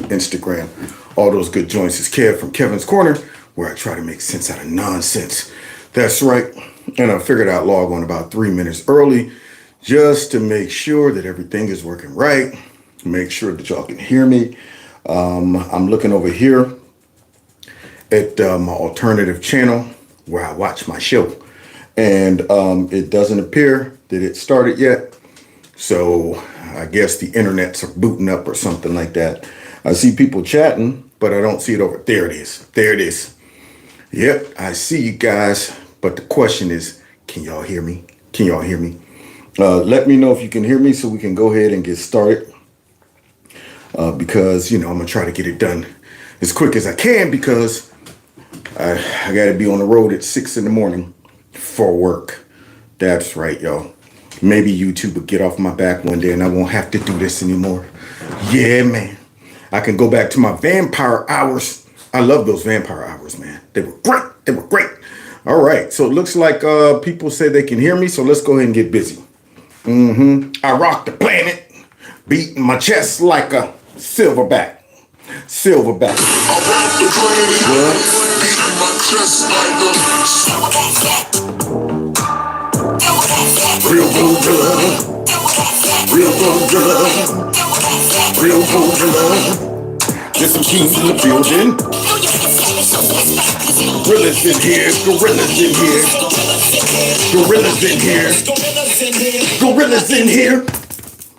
Instagram, all those good joints. It's Kev from Kevin's Corner, where I try to make sense out of nonsense. That's right. And I figured I'd log on about 3 minutes early just to make sure that everything is working right. Make sure that y'all can hear me. I'm looking over here at my alternative channel where I watch my show. And it doesn't appear that it started yet. So I guess the internets are booting up or something like that. I see people chatting, but I don't see it over. There it is. There it is. Yep, I see you guys. But the question is, can y'all hear me? Can y'all hear me? Let me know if you can hear me so we can go ahead and get started. Because, I'm going to try to get it done as quick as I can because I got to be on the road at 6 in the morning for work. That's right, y'all. Maybe YouTube will get off my back one day and I won't have to do this anymore. Yeah, man. I can go back to my vampire hours. I love those vampire hours, man. They were great. They were great. All right. So it looks like people say they can hear me. So let's go ahead and get busy. I rock the planet, beating my chest like a silverback. Silverback. I rock the planet, beating my chest like a real gorilla. Real gorilla. Real gorilla. There's some kings in the building. Gorillas in here. Gorillas in here. Gorillas in here. Gorillas in here.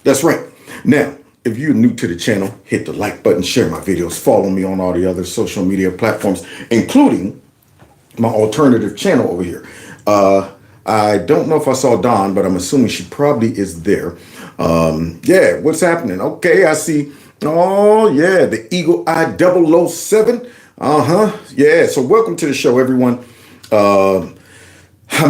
That's right. Now, if you're new to the channel, hit the like button, share my videos, follow me on all the other social media platforms, including my alternative channel over here. I don't know if I saw Dawn, but I'm assuming she probably is there. Yeah, what's happening? Okay, I see. Oh, yeah, the Eagle Eye 007. Yeah, so welcome to the show, everyone. I'm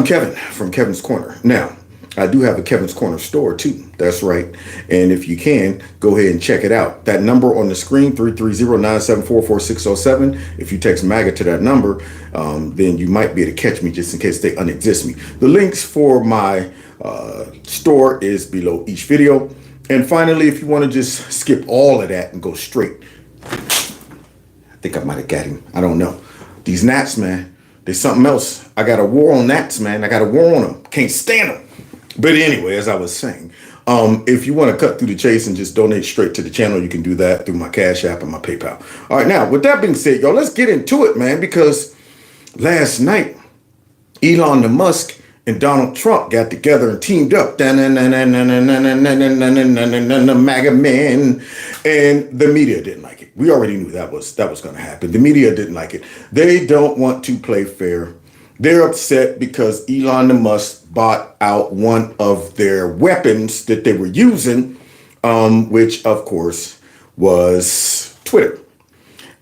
Kevin from Kevin's Corner. Now, I do have a Kevin's Corner store, too. That's right. And if you can, go ahead and check it out. That number on the screen, 330-974-4607. If you text MAGA to that number, then you might be able to catch me just in case they unexist me. The links for my store is below each video. And finally, if you want to just skip all of that and go straight, I think I might have got him. I don't know. These gnats, man, there's something else. I got a war on gnats, man. I got a war on them. Can't stand them. But anyway, as I was saying, if you want to cut through the chase and just donate straight to the channel, you can do that through my Cash App and my PayPal. All right, now, with that being said, y'all, let's get into it, man, because last night, Elon Musk and Donald Trump got together and teamed up. MAGA men. And the media didn't like it. We already knew that was going to happen. The media didn't like it. They don't want to play fair. They're upset because Elon Musk bought out one of their weapons that they were using, which, of course, was Twitter.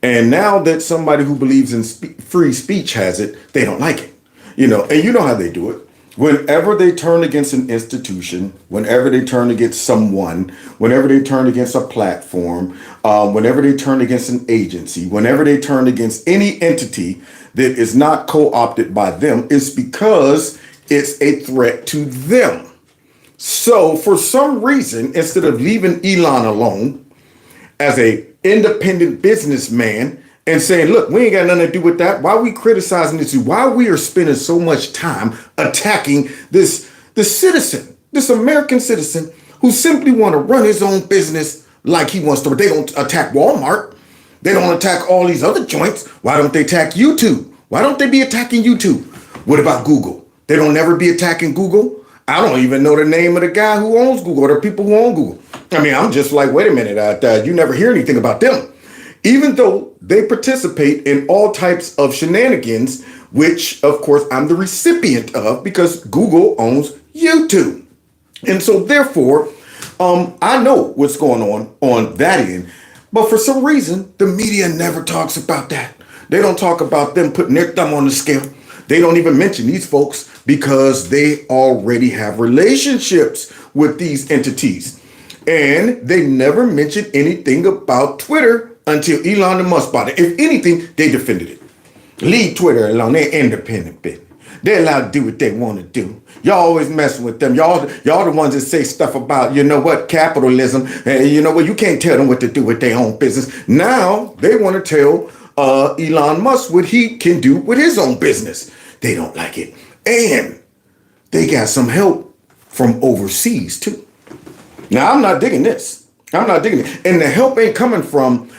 And now that somebody who believes in free speech has it, they don't like it. And you know how they do it. Whenever they turn against an institution, whenever they turn against someone, whenever they turn against a platform, whenever they turn against an agency, whenever they turn against any entity that is not co-opted by them, it's because it's a threat to them. So for some reason, instead of leaving Elon alone as a independent businessman and saying, look, we ain't got nothing to do with that. Why are we criticizing this? Why we are spending so much time attacking this citizen, this American citizen who simply want to run his own business like he wants to. They don't attack Walmart. They don't attack all these other joints. Why don't they attack YouTube? Why don't they be attacking YouTube? What about Google? They don't never be attacking Google. I don't even know the name of the guy who owns Google or the people who own Google. I mean, I'm just like, wait a minute. You never hear anything about them. Even though they participate in all types of shenanigans, which, of course, I'm the recipient of because Google owns YouTube. And so, therefore, I know what's going on that end. But for some reason, the media never talks about that. They don't talk about them putting their thumb on the scale. They don't even mention these folks because they already have relationships with these entities. And they never mention anything about Twitter until Elon Musk bought it. If anything, they defended it. Leave Twitter alone. They're independent. They're allowed to do what they want to do. Y'all always messing with them. Y'all the ones that say stuff about, you know what, capitalism. And you know what, you can't tell them what to do with their own business. Now they want to tell Elon Musk what he can do with his own business. They don't like it. And they got some help from overseas too. Now, I'm not digging this. I'm not digging it. And the help ain't coming from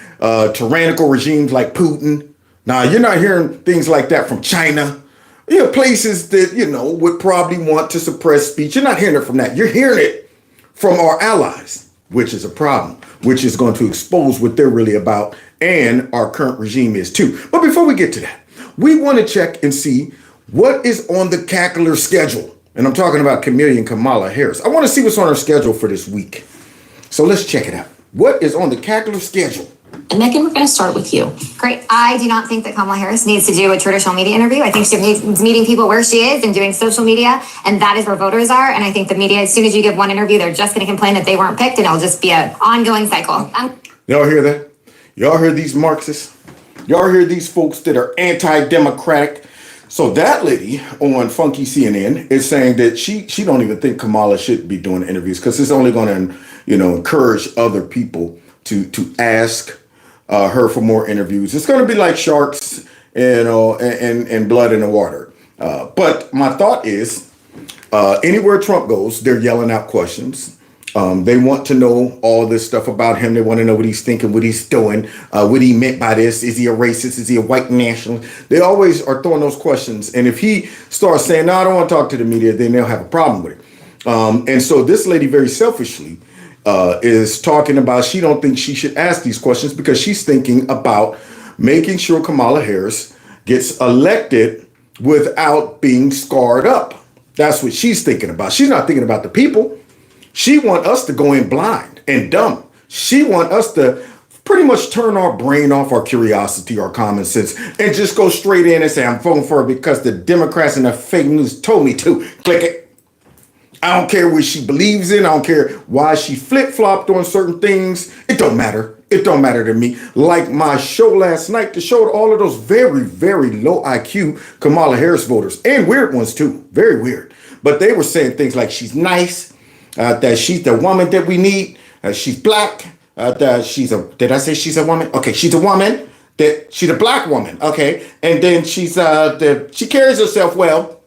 tyrannical regimes like Putin. Now, you're not hearing things like that from China. You know, places that, you know, would probably want to suppress speech. You're not hearing it from that. You're hearing it from our allies, which is a problem, which is going to expose what they're really about, and our current regime is too. But before we get to that, we want to check and see what is on the cackler schedule. And I'm talking about Kamala Harris. I want to see what's on her schedule for this week. So let's check it out. What is on the cackler schedule? And Megan, we're going to start with you. Great. I do not think that Kamala Harris needs to do a traditional media interview. I think she needs meeting people where she is and doing social media, and that is where voters are. And I think the media, as soon as you give one interview, they're just going to complain that they weren't picked, and it'll just be an ongoing cycle. Y'all hear that? Y'all hear these Marxists? Y'all hear these folks that are anti-democratic? So that lady on Funky CNN is saying that she don't even think Kamala should be doing interviews because it's only going to, you know, encourage other people to ask her for more interviews. It's going to be like sharks, you know, and blood in the water. But my thought is, anywhere Trump goes, they're yelling out questions. They want to know all this stuff about him. They want to know what he's thinking, what he's doing, what he meant by this. Is he a racist? Is he a white nationalist? They always are throwing those questions. And if he starts saying, no, I don't want to talk to the media, then they'll have a problem with it. And so this lady very selfishly is talking about she don't think she should ask these questions because she's thinking about making sure Kamala Harris gets elected without being scarred up. That's what she's thinking about. She's not thinking about the people. She want us to go in blind and dumb. She want us to pretty much turn our brain off, our curiosity, our common sense, and just go straight in and say, I'm voting for her because the Democrats and the fake news told me to. Click it. I don't care what she believes in. I don't care why she flip-flopped on certain things. It don't matter. It don't matter to me. Like my show last night that showed all of those very, very low IQ Kamala Harris voters, and weird ones too. Very weird. But they were saying things like she's nice, that she's the woman that we need. She's black. That she's a. Did I say she's a woman? Okay, she's a woman. That she's a black woman. Okay, and then she's she carries herself well.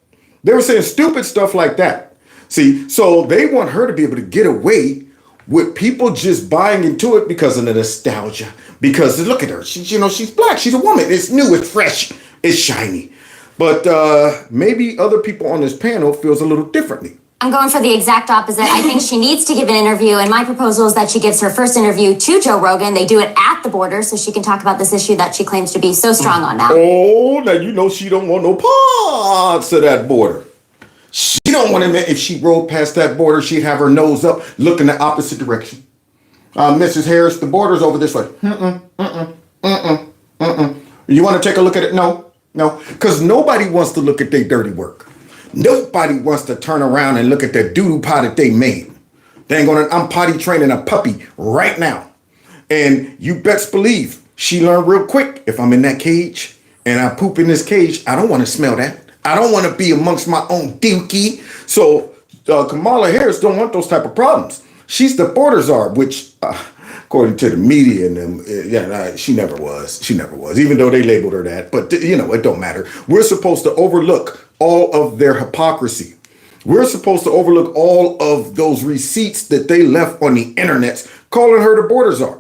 They were saying stupid stuff like that. See, so they want her to be able to get away with people just buying into it because of the nostalgia. Because look at her, she's black. She's a woman. It's new. It's fresh. It's shiny. But maybe other people on this panel feels a little differently. I'm going for the exact opposite. I think she needs to give an interview, and my proposal is that she gives her first interview to Joe Rogan. They do it at the border so she can talk about this issue that she claims to be so strong on now. Oh, now you know she don't want no parts of that border. She don't want to, if she rode past that border, she'd have her nose up, looking the opposite direction. Mrs. Harris, the border's over this way. You want to take a look at it? No, because nobody wants to look at their dirty work. Nobody wants to turn around and look at the doo-doo pot that they made. I'm potty training a puppy right now. And you best believe she learned real quick. If I'm in that cage and I poop in this cage, I don't want to smell that. I don't want to be amongst my own dookie. So Kamala Harris don't want those type of problems. She's the border czar, which according to the media and them, she never was. She never was, even though they labeled her that. But, it don't matter. We're supposed to overlook all of their hypocrisy. We're supposed to overlook all of those receipts that they left on the internet, calling her the border czar.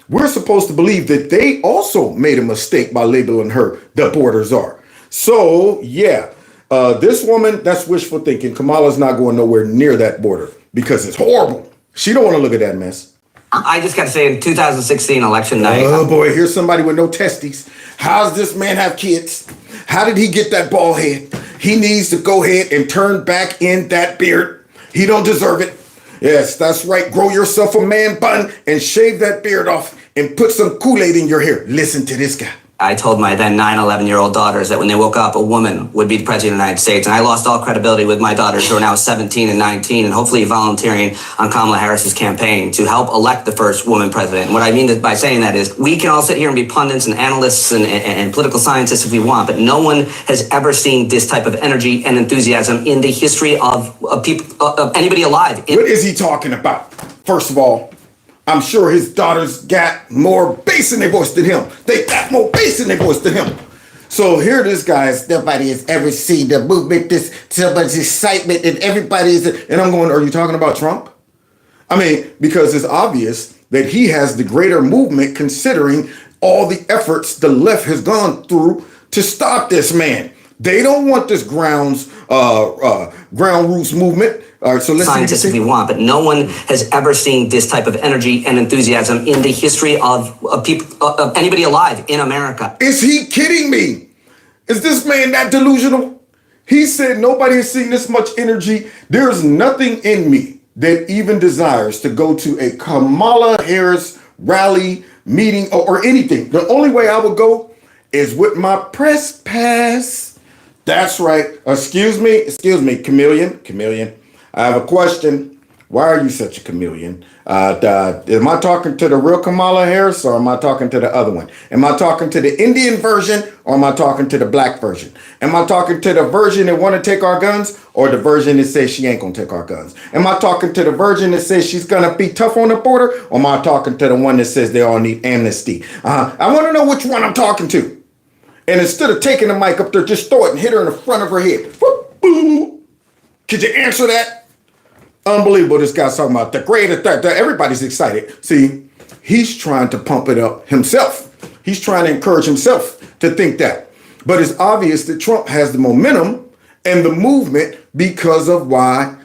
We're supposed to believe that they also made a mistake by labeling her the border czar. So, this woman, that's wishful thinking. Kamala's not going nowhere near that border because it's horrible. She don't want to look at that mess. I just got to say, in 2016 election night. Oh boy, here's somebody with no testes. How's this man have kids? How did he get that bald head? He needs to go ahead and turn back in that beard. He don't deserve it. Yes, that's right. Grow yourself a man bun and shave that beard off and put some Kool-Aid in your hair. Listen to this guy. I told my then 11-year-old daughters that when they woke up, a woman would be the president of the United States. And I lost all credibility with my daughters, who are now 17 and 19, and hopefully volunteering on Kamala Harris's campaign to help elect the first woman president. And what I mean by saying that is we can all sit here and be pundits and analysts and political scientists if we want, but no one has ever seen this type of energy and enthusiasm in the history of people, of anybody alive. What is he talking about? First of all, I'm sure his daughters got more bass in their voice than him. They got more bass in their voice than him. So here this guy is, nobody has ever seen the movement, this so much excitement, and everybody is, and I'm going, are you talking about Trump? I mean, because it's obvious that he has the greater movement considering all the efforts the left has gone through to stop this man. They don't want this ground roots movement. All right, so let's scientists if we want, but no one has ever seen this type of energy and enthusiasm in the history of people, of anybody alive in America. Is he kidding me? Is this man that delusional? He said nobody has seen this much energy. There is nothing in me that even desires to go to a Kamala Harris rally, meeting, or anything. The only way I would go is with my press pass. That's right. Excuse me, chameleon. I have a question. Why are you such a chameleon? Am I talking to the real Kamala Harris, or am I talking to the other one? Am I talking to the Indian version, or am I talking to the black version? Am I talking to the version that want to take our guns, or the version that says she ain't going to take our guns? Am I talking to the version that says she's going to be tough on the border, or am I talking to the one that says they all need amnesty? I want to know which one I'm talking to. And instead of taking the mic up there, just throw it and hit her in the front of her head. Boom. Could you answer that? Unbelievable. This guy's talking about the greater threat. Everybody's excited. See, he's trying to pump it up himself. He's trying to encourage himself to think that. But it's obvious that Trump has the momentum and the movement because of what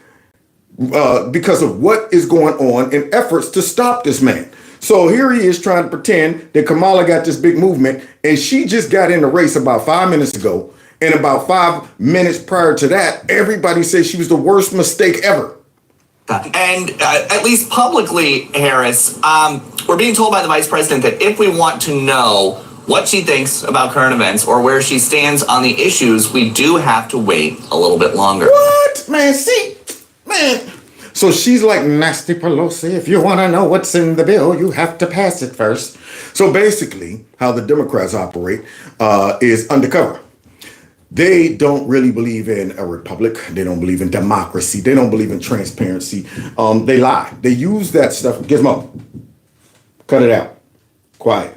is going on in efforts to stop this man. So here he is trying to pretend that Kamala got this big movement, and she just got in the race about 5 minutes ago. And about 5 minutes prior to that, everybody says she was the worst mistake ever. And at least publicly, Harris, we're being told by the vice president that if we want to know what she thinks about current events or where she stands on the issues, we do have to wait a little bit longer. What? Man, see? Man. So she's like Nasty Pelosi. If you want to know what's in the bill, you have to pass it first. So basically, how the Democrats operate is undercover. They don't really believe in a republic. They don't believe in democracy. They don't believe in transparency. They lie. They use that stuff. Gizmo, cut it out. Quiet.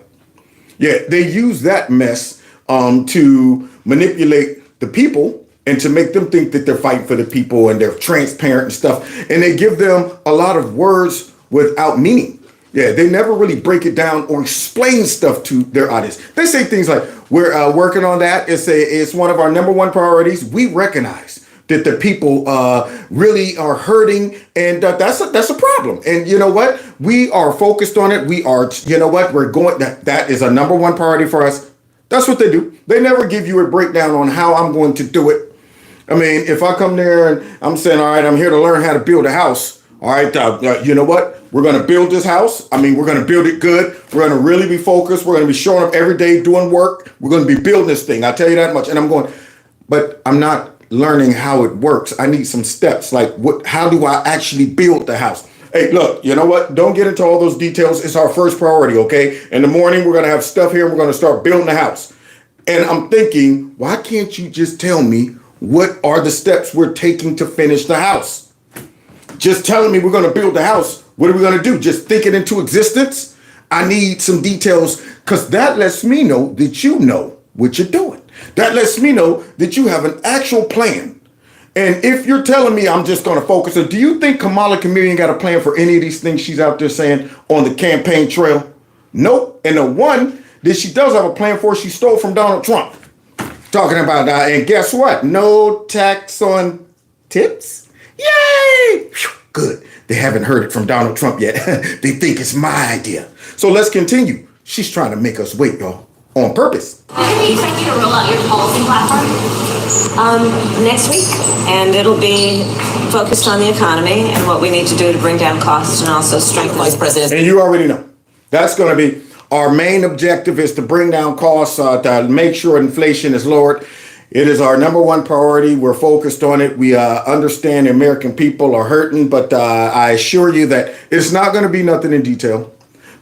Yeah, they use that mess to manipulate the people and to make them think that they're fighting for the people and they're transparent and stuff. And they give them a lot of words without meaning. Yeah, they never really break it down or explain stuff to their audience. They say things like, we're working on that. It's one of our number one priorities. We recognize that the people really are hurting, and that's a problem. And you know what? We are focused on it. We are, you know what? We're going, that is a number one priority for us. That's what they do. They never give you a breakdown on how I'm going to do it. I mean, if I come there and I'm saying, all right, I'm here to learn how to build a house. All right, you know what? We're going to build this house. I mean, we're going to build it good. We're going to really be focused. We're going to be showing up every day doing work. We're going to be building this thing. I tell you that much. And I'm going, but I'm not learning how it works. I need some steps. Like, how do I actually build the house? Hey, look, you know what? Don't get into all those details. It's our first priority, okay? In the morning, we're going to have stuff here. We're going to start building the house. And I'm thinking, why can't you just tell me what are the steps we're taking to finish the house? Just telling me we're going to build the house. What are we going to do? Just think it into existence? I need some details, because that lets me know that you know what you're doing. That lets me know that you have an actual plan. And if you're telling me I'm just going to focus, or do you think Kamala Chameleon got a plan for any of these things she's out there saying on the campaign trail? Nope. And the one that she does have a plan for, she stole from Donald Trump. Talking about that. And guess what? No tax on tips. Yay! Good. They haven't heard it from Donald Trump yet. They think it's my idea. So let's continue. She's trying to make us wait, y'all, on purpose. When do you expect you to roll out your policy platform? Next week, and it'll be focused on the economy and what we need to do to bring down costs and also strengthen. Vice President. And you already know. That's going to be Our main objective is to bring down costs, to make sure inflation is lowered. It is our number one priority. We're focused on it. We understand the American people are hurting, but I assure you that it's not going to be nothing in detail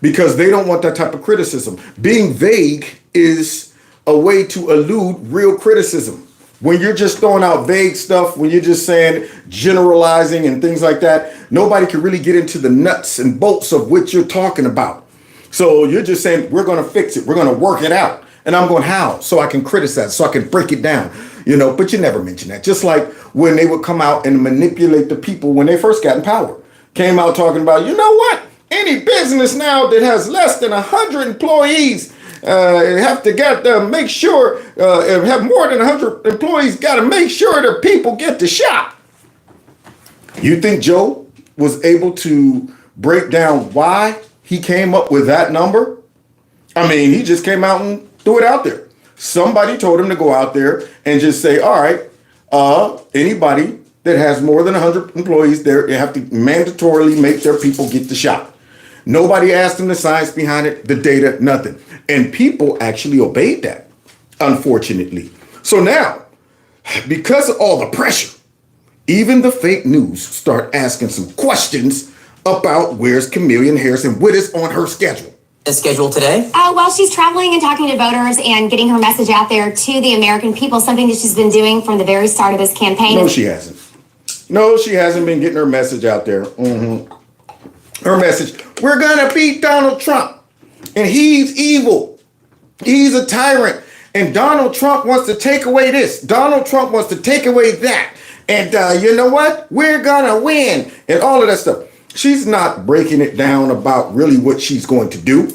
because they don't want that type of criticism. Being vague is a way to elude real criticism. When you're just throwing out vague stuff, when you're just saying generalizing and things like that, nobody can really get into the nuts and bolts of what you're talking about. So you're just saying, we're going to fix it. We're going to work it out. And I'm going, how? So I can criticize, so I can break it down, but you never mention that. Just like when they would come out and manipulate the people when they first got in power. Came out talking about, you know what? Any business now that has less than 100 employees have to make sure, have more than 100 employees, got to make sure that people get to shop. You think Joe was able to break down why he came up with that number? I mean, he just came out and threw it out there. Somebody told him to go out there and just say, all right, anybody that has more than 100 employees, they have to mandatorily make their people get to shop. Nobody asked him the science behind it, the data, nothing. And people actually obeyed that, unfortunately. So now, because of all the pressure, even the fake news start asking some questions about where's Kamala Harris and what is on her schedule. Schedule today? While she's traveling and talking to voters and getting her message out there to the American people, something that she's been doing from the very start of this campaign. No, she hasn't. No, she hasn't been getting her message out there. Her message, we're going to beat Donald Trump. And he's evil. He's a tyrant. And Donald Trump wants to take away this. Donald Trump wants to take away that. And you know what? We're going to win. And all of that stuff. She's not breaking it down about really what she's going to do.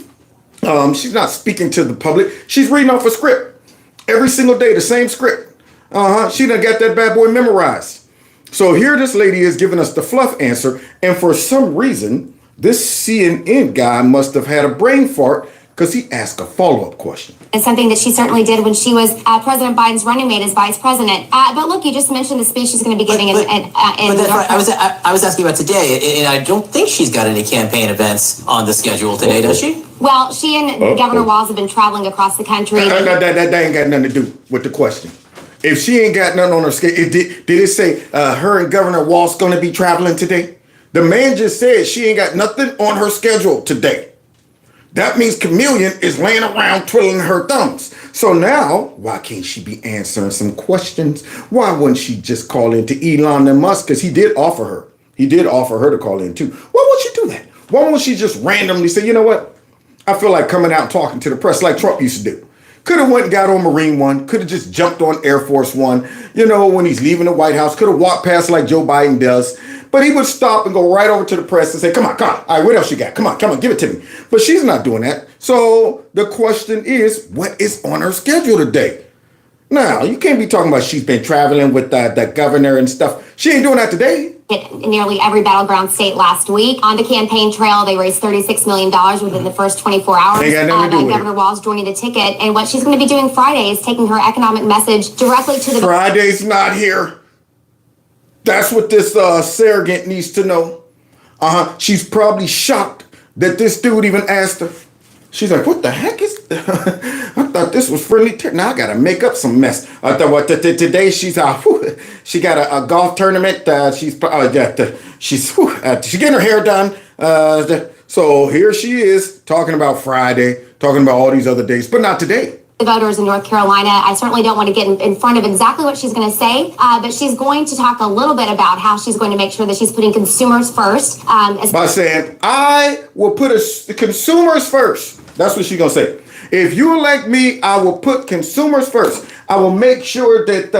She's not speaking to the public. She's reading off a script. Every single day, the same script. She done got that bad boy memorized. So here this lady is giving us the fluff answer. And for some reason, this CNN guy must have had a brain fart because he asked a follow-up question. It's something that she certainly did when she was President Biden's running mate as vice president. But look, you just mentioned the speech she's going to be giving But that's right. I was asking about today, and I don't think she's got any campaign events on the schedule today, does she? Well, she and Governor Walz have been traveling across the country. That ain't got nothing to do with the question. If she ain't got nothing on her schedule, did it say her and Governor Walz going to be traveling today? The man just said she ain't got nothing on her schedule today. That means Chameleon is laying around twiddling her thumbs. So now, why can't she be answering some questions? Why wouldn't she just call in to Elon Musk? Because he did offer her. He did offer her to call in too. Why won't she do that? Why won't she just randomly say, you know what? I feel like coming out and talking to the press like Trump used to do. Could have went and got on Marine One. Could have just jumped on Air Force One. When he's leaving the White House. Could have walked past like Joe Biden does. But he would stop and go right over to the press and say, come on. All right, what else you got? Come on, give it to me. But she's not doing that. So the question is, what is on her schedule today? Now, you can't be talking about she's been traveling with the governor and stuff. She ain't doing that today. In nearly every battleground state last week. On the campaign trail, they raised $36 million within the first 24 hours. Governor Walz joining the ticket. And what she's going to be doing Friday is taking her economic message directly to the... Friday's not here. That's what this surrogate needs to know. She's probably shocked that this dude even asked her. She's like, what the heck is I thought this was friendly. Now I got to make up some mess. I thought today she's she got a golf tournament. She's getting her hair done. So here she is talking about Friday, talking about all these other days, but not today. The voters in North Carolina. I certainly don't want to get in front of exactly what she's going to say, but she's going to talk a little bit about how she's going to make sure that she's putting consumers first. By saying, I will put the consumers first. That's what she's going to say. If you elect me, I will put consumers first. I will make sure that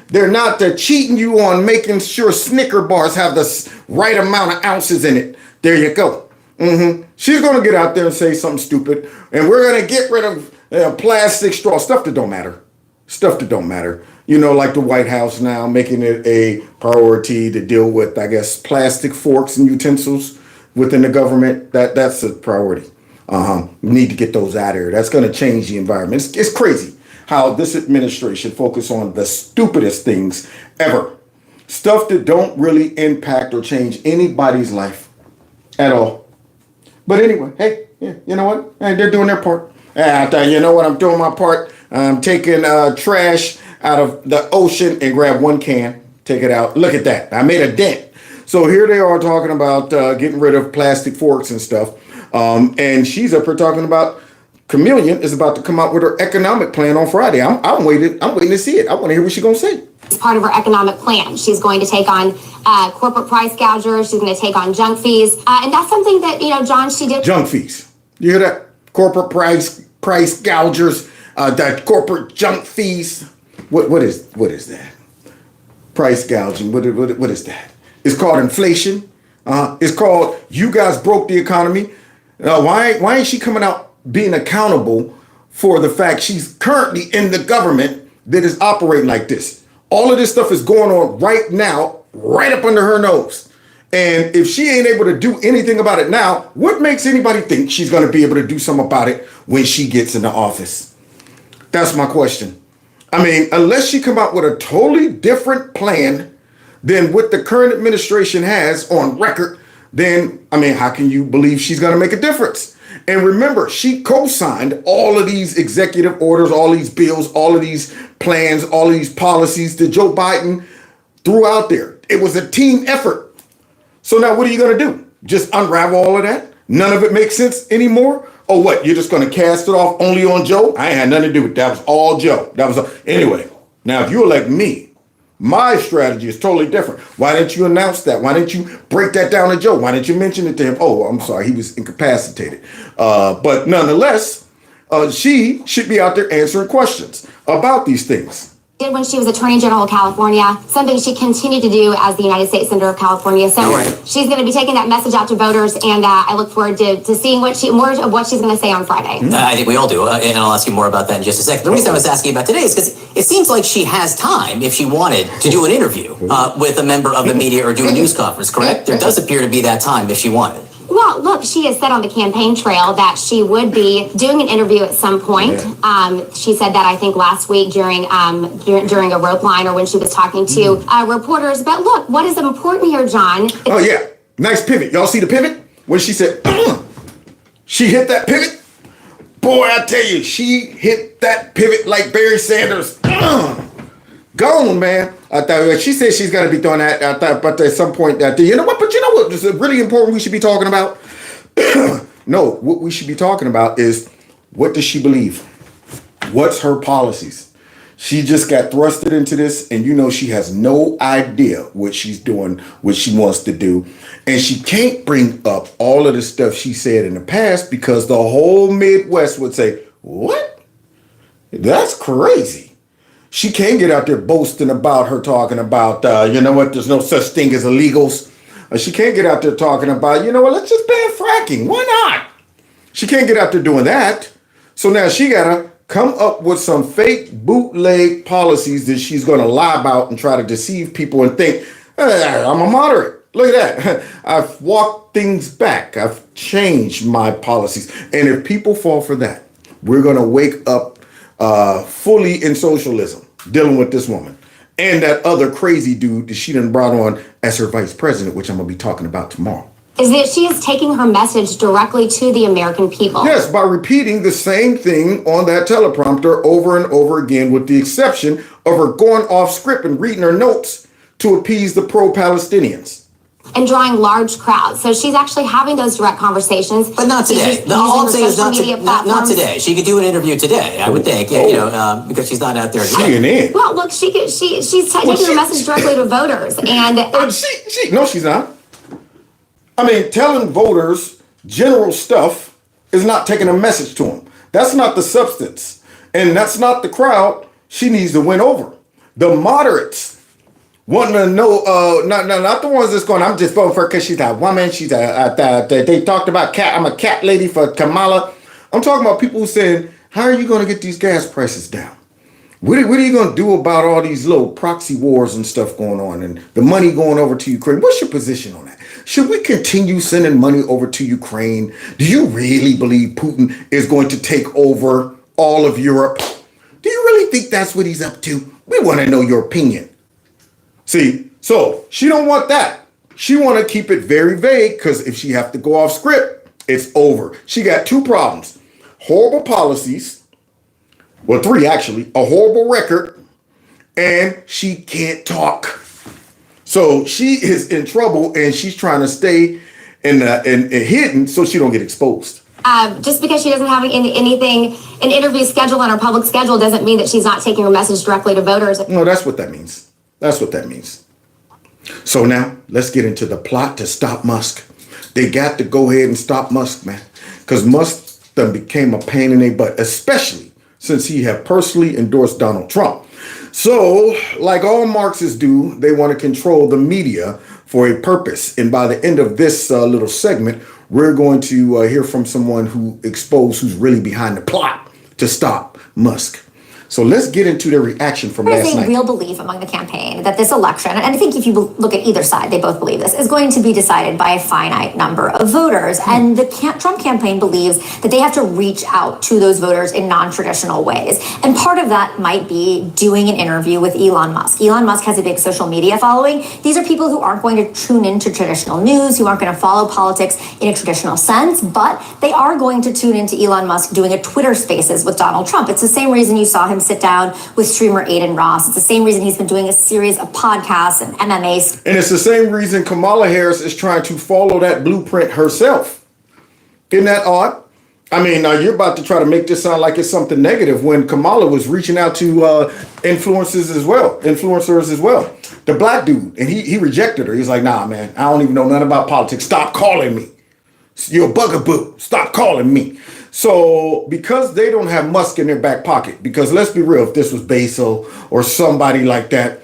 they're not cheating you on making sure Snicker bars have the right amount of ounces in it. There you go. She's going to get out there and say something stupid, and we're going to get rid of plastic straw, stuff that don't matter. Like the White House now making it a priority to deal with, I guess, plastic forks and utensils within the government. That's a priority. We need to get those out of here. That's going to change the environment. It's crazy how this administration focus on the stupidest things ever. Stuff that don't really impact or change anybody's life at all. But anyway, hey, Yeah, you know what? Hey, they're doing their part. I thought, you know what? I'm doing my part. I'm taking trash out of the ocean and grab one can, take it out. Look at that. I made a dent. So here they are talking about getting rid of plastic forks and stuff. And she's up here talking about Chameleon is about to come out with her economic plan on Friday. I'm waiting to see it. I want to hear what she's going to say. It's part of her economic plan. She's going to take on corporate price gougers. She's going to take on junk fees. And that's something that, John, she did. Junk fees. You hear that? Corporate price gougers, that corporate junk fees. What is that? Price gouging. What is that? It's called inflation. It's called you guys broke the economy. Why ain't she coming out being accountable for the fact she's currently in the government that is operating like this? All of this stuff is going on right now, right up under her nose. And if she ain't able to do anything about it now, what makes anybody think she's going to be able to do something about it when she gets into office? That's my question. I mean, unless she come out with a totally different plan than what the current administration has on record, then, I mean, how can you believe she's going to make a difference? And remember, she co-signed all of these executive orders, all these bills, all of these plans, all of these policies that Joe Biden threw out there. It was a team effort. So now what are you going to do? Just unravel all of that? None of it makes sense anymore? Or what? You're just going to cast it off only on Joe? I ain't had nothing to do with that. That was all Joe. Anyway, now if you elect me, my strategy is totally different. Why didn't you announce that? Why didn't you break that down to Joe? Why didn't you mention it to him? Oh, I'm sorry, he was incapacitated. But nonetheless, she should be out there answering questions about these things. Did when she was Attorney General of California, something she continued to do as the United States Senator of California. So she's going to be taking that message out to voters, and I look forward to seeing more of what she's going to say on Friday. I think we all do, and I'll ask you more about that in just a second. The reason I was asking about today is because it seems like she has time, if she wanted, to do an interview with a member of the media or do a news conference, correct? There does appear to be that time if she wanted. Well, look, she has said on the campaign trail that she would be doing an interview at some point. She said that, I think, last week during a rope line or when she was talking to reporters. But look, what is important here, John? Oh, yeah. Nice pivot. Y'all see the pivot? When she said, she hit that pivot? Boy, I tell you, she hit that pivot like Barry Sanders. Gone, man. I thought she said she's got to be doing that. I thought, but at some point that you know what? But you know what? This is really important. We should be talking about. No, what we should be talking about is what does she believe? What's her policies? She just got thrusted into this, and she has no idea what she's doing, what she wants to do, and she can't bring up all of the stuff she said in the past because the whole Midwest would say, "What? That's crazy." She can't get out there boasting about her talking about, there's no such thing as illegals. She can't get out there talking about, let's just ban fracking. Why not? She can't get out there doing that. So now she got to come up with some fake bootleg policies that she's going to lie about and try to deceive people and think, I'm a moderate. Look at that. I've walked things back. I've changed my policies. And if people fall for that, we're going to wake up fully in socialism, dealing with this woman and that other crazy dude that she done brought on as her vice president, which I'm going to be talking about tomorrow. Is that she is taking her message directly to the American people. Yes, by repeating the same thing on that teleprompter over and over again, with the exception of her going off script and reading her notes to appease the pro-Palestinians. And drawing large crowds. So she's actually having those direct conversations. But not today. All I'm saying is not today. She could do an interview today, I would think, because she's not out there today. Well, look, she's taking her message directly to voters. And no, she's not. I mean, telling voters general stuff is not taking a message to them. That's not the substance. And that's not the crowd she needs to win over. The moderates wanting to know, not the ones that's going, I'm just voting for her because she's a woman. They talked about I'm a cat lady for Kamala. I'm talking about people who saying, how are you going to get these gas prices down? What are you going to do about all these little proxy wars and stuff going on and the money going over to Ukraine? What's your position on that? Should we continue sending money over to Ukraine? Do you really believe Putin is going to take over all of Europe? Do you really think that's what he's up to? We want to know your opinion. See, so she don't want that. She want to keep it very vague because if she have to go off script, It's over. She got two problems: horrible policies, well, three actually, a horrible record, and she can't talk. So she is in trouble, and she's trying to stay in hidden so she don't get exposed. Just because she doesn't have an interview scheduled on her public schedule doesn't mean that she's not taking her message directly to voters. No, that's what that means. That's what that means. So now let's get into the plot to stop Musk. They got to go ahead and stop Musk, man, because Musk done became a pain in their butt, especially since he have personally endorsed Donald Trump. So, like all Marxists do, they want to control the media for a purpose. And by the end of this little segment, we're going to hear from someone who's really behind the plot to stop Musk. So let's get into the reaction from last night. There's a real belief among the campaign that this election, and I think if you look at either side, they both believe this, is going to be decided by a finite number of voters. And the Trump campaign believes that they have to reach out to those voters in non-traditional ways. And part of that might be doing an interview with Elon Musk. Elon Musk has a big social media following. These are people who aren't going to tune into traditional news, who aren't going to follow politics in a traditional sense, but they are going to tune into Elon Musk doing a Twitter Spaces with Donald Trump. It's the same reason you saw him sit down with streamer Aiden Ross. It's the same reason he's been doing a series of podcasts and MMA. And it's the same reason Kamala Harris is trying to follow that blueprint herself. Isn't that odd? I mean, you're about to try to make this sound like it's something negative when Kamala was reaching out to influencers as well. The black dude, and he rejected her. He's like, nah, man, I don't even know nothing about politics. Stop calling me. You're a bugaboo. Stop calling me. So because they don't have Musk in their back pocket, because let's be real, if this was Basil or somebody like that,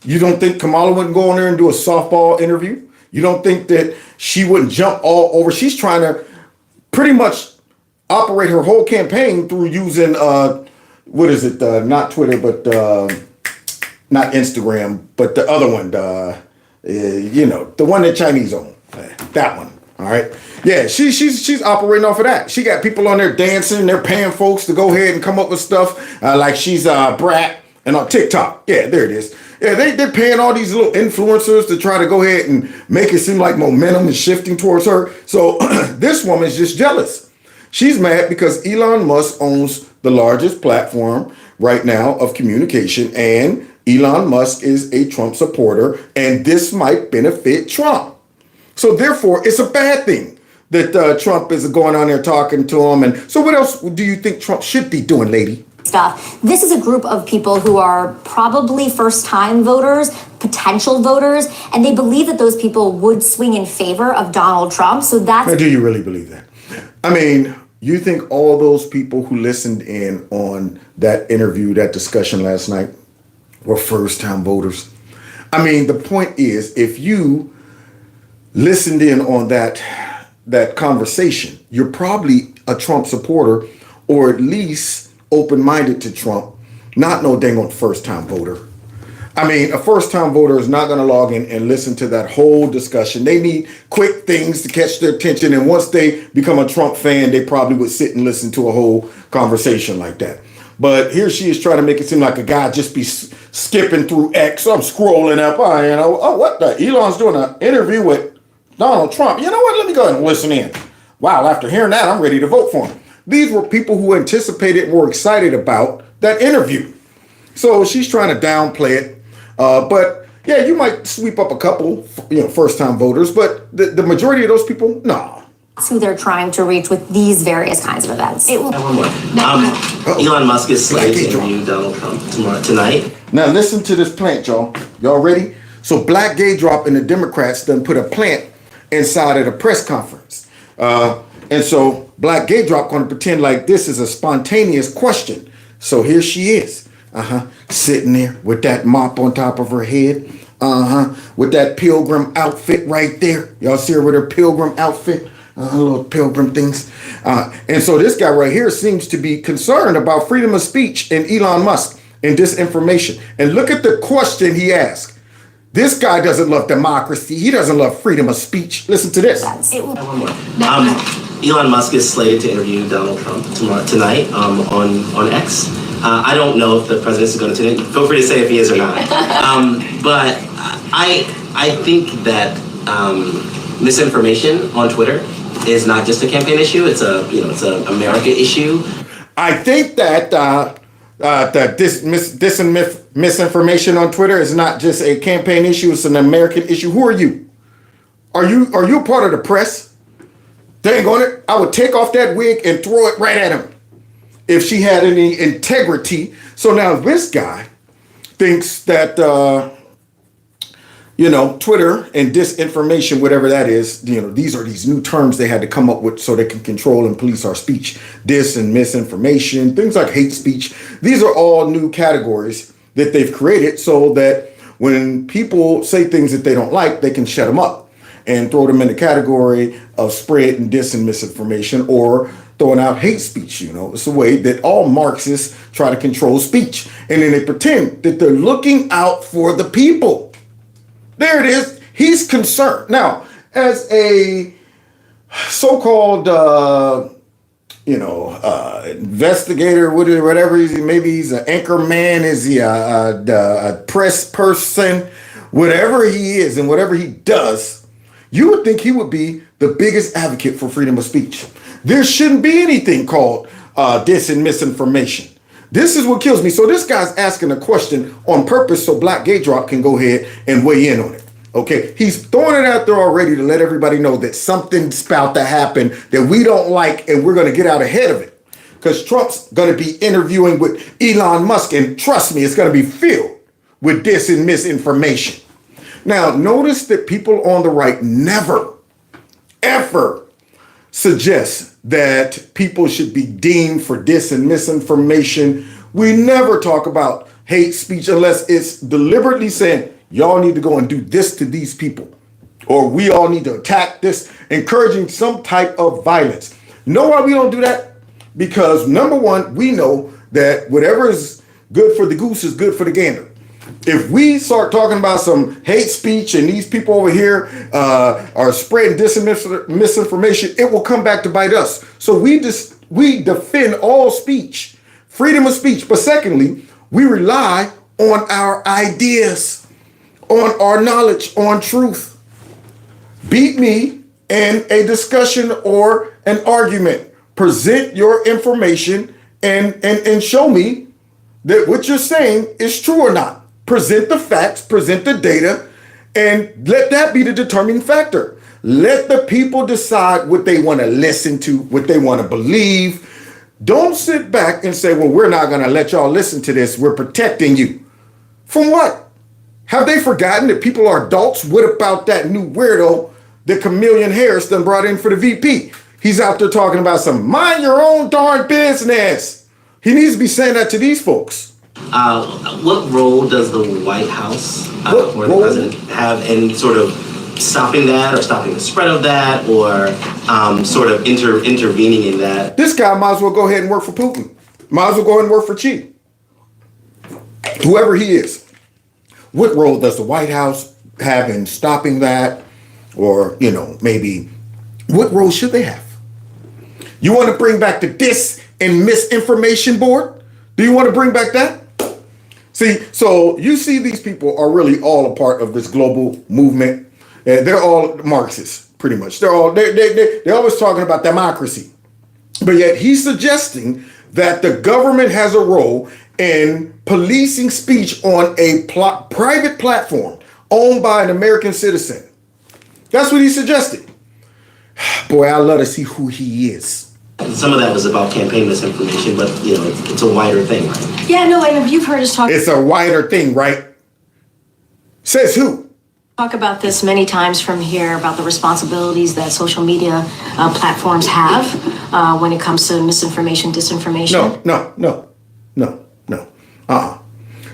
you don't think Kamala wouldn't go on there and do a softball interview? You don't think that she wouldn't jump all over? She's trying to pretty much operate her whole campaign through using, not Twitter, but not Instagram, but the other one, the one that Chinese own, that one. All right. Yeah, she's operating off of that. She got people on there dancing. They're paying folks to go ahead and come up with stuff like she's a brat and on TikTok. Yeah, there it is. Yeah, they're paying all these little influencers to try to go ahead and make it seem like momentum is shifting towards her. So this woman's just jealous. She's mad because Elon Musk owns the largest platform right now of communication, and Elon Musk is a Trump supporter, and this might benefit Trump. So therefore, it's a bad thing that Trump is going on there talking to him. And so what else do you think Trump should be doing, lady? Stuff. This is a group of people who are probably first-time voters, potential voters, and they believe that those people would swing in favor of Donald Trump. So that's... Now, do you really believe that? I mean, you think all those people who listened in on that interview, that discussion last night, were first-time voters? I mean, the point is, if you listened in on that conversation, you're probably a Trump supporter, or at least open-minded to Trump, not no dang on first-time voter. I mean, a first-time voter is not going to log in and listen to that whole discussion. They need quick things to catch their attention, and once they become a Trump fan, they probably would sit and listen to a whole conversation like that. But here she is trying to make it seem like a guy just be skipping through X. I'm scrolling up, what the? Elon's doing an interview with Donald Trump. You know what? Let me go ahead and listen in. Wow, after hearing that, I'm ready to vote for him. These were people who anticipated and were excited about that interview. So she's trying to downplay it. But yeah, you might sweep up a couple, first-time voters, but the majority of those people, nah. That's who they're trying to reach with these various kinds of events. One more. Elon Musk is slated to interview Donald Trump tonight. Now listen to this plant, y'all. Y'all ready? So Black Gay Drop and the Democrats done put a plant inside of the press conference. And so Black Gay Drop going to pretend like this is a spontaneous question. So here she is, sitting there with that mop on top of her head, with that pilgrim outfit right there. Y'all see her with her pilgrim outfit, little pilgrim things. And so this guy right here seems to be concerned about freedom of speech and Elon Musk and disinformation. And look at the question he asked. This guy doesn't love democracy. He doesn't love freedom of speech. Listen to this. One more. Elon Musk is slated to interview Donald Trump tonight on X. I don't know if the president is going to tune in. Feel free to say if he is or not. But I think that misinformation on Twitter is not just a campaign issue. It's it's a America issue. I think that misinformation on Twitter is not just a campaign issue; it's an American issue. Who are you? Are you a part of the press? Dang on it! I would take off that wig and throw it right at him if she had any integrity. So now this guy thinks that Twitter and disinformation, whatever that is, these are these new terms they had to come up with so they can control and police our speech. Dis and misinformation, things like hate speech. These are all new categories that they've created so that when people say things that they don't like, they can shut them up and throw them in the category of spreading dis and misinformation or throwing out hate speech. It's a way that all Marxists try to control speech. And then they pretend that they're looking out for the people. There it is. He's concerned. Now, as a so-called, investigator, whatever, maybe he's an anchor man, is he a press person, whatever he is and whatever he does, you would think he would be the biggest advocate for freedom of speech. There shouldn't be anything called dis and misinformation. This is what kills me. So this guy's asking a question on purpose so Black Gay Drop can go ahead and weigh in on it. Okay, he's throwing it out there already to let everybody know that something's about to happen that we don't like and we're going to get out ahead of it. Because Trump's going to be interviewing with Elon Musk, and trust me, it's going to be filled with dis and misinformation. Now, notice that people on the right never, ever suggest that people should be deemed for dis and misinformation. We never talk about hate speech unless it's deliberately saying, y'all need to go and do this to these people, or we all need to attack this, encouraging some type of violence. Know why we don't do that? Because number one, we know that whatever is good for the goose is good for the gander. If we start talking about some hate speech and these people over here are spreading dis and misinformation, it will come back to bite us. So we defend all speech, freedom of speech. But secondly, we rely on our ideas, on our knowledge, on truth. Beat me in a discussion or an argument. Present your information and show me that what you're saying is true or not. Present the facts, present the data, and let that be the determining factor. Let the people decide what they want to listen to, what they want to believe. Don't sit back and say, well, we're not going to let y'all listen to this. We're protecting you. From what? Have they forgotten that people are adults? What about that new weirdo that Chameleon Harris done brought in for the VP? He's out there talking about some mind your own darn business. He needs to be saying that to these folks. What role does the White House or the president have in sort of stopping that or stopping the spread of that or sort of intervening in that? This guy might as well go ahead and work for Putin. Might as well go ahead and work for Xi. Whoever he is. What role does the White House have in stopping that? Or, maybe what role should they have? You want to bring back the Dis and Misinformation Board? Do you want to bring back that? See, so you see these people are really all a part of this global movement. They're all Marxists, pretty much. They're always talking about democracy. But yet he's suggesting that the government has a role in policing speech on a private platform owned by an American citizen. That's what he suggested. Boy, I love to see who he is. Some of that was about campaign misinformation, but it's a wider thing, right? Yeah, no, and you've heard us talk. It's a wider thing, right? Says who? Talk about this many times from here about the responsibilities that social media platforms have when it comes to misinformation, disinformation. No.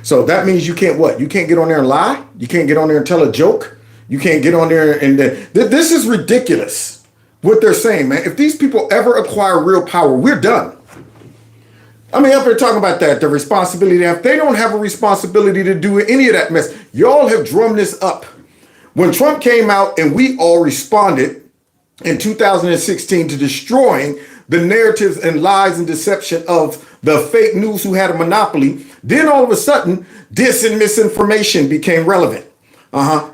So that means you can't what? You can't get on there and lie? You can't get on there and tell a joke? You can't get on there and this is ridiculous. What they're saying, man. If these people ever acquire real power, we're done. I mean, up there talking about that, the responsibility they have. They don't have a responsibility to do any of that mess. Y'all have drummed this up. When Trump came out and we all responded in 2016 to destroying the narratives and lies and deception of the fake news who had a monopoly, then all of a sudden, dis and misinformation became relevant.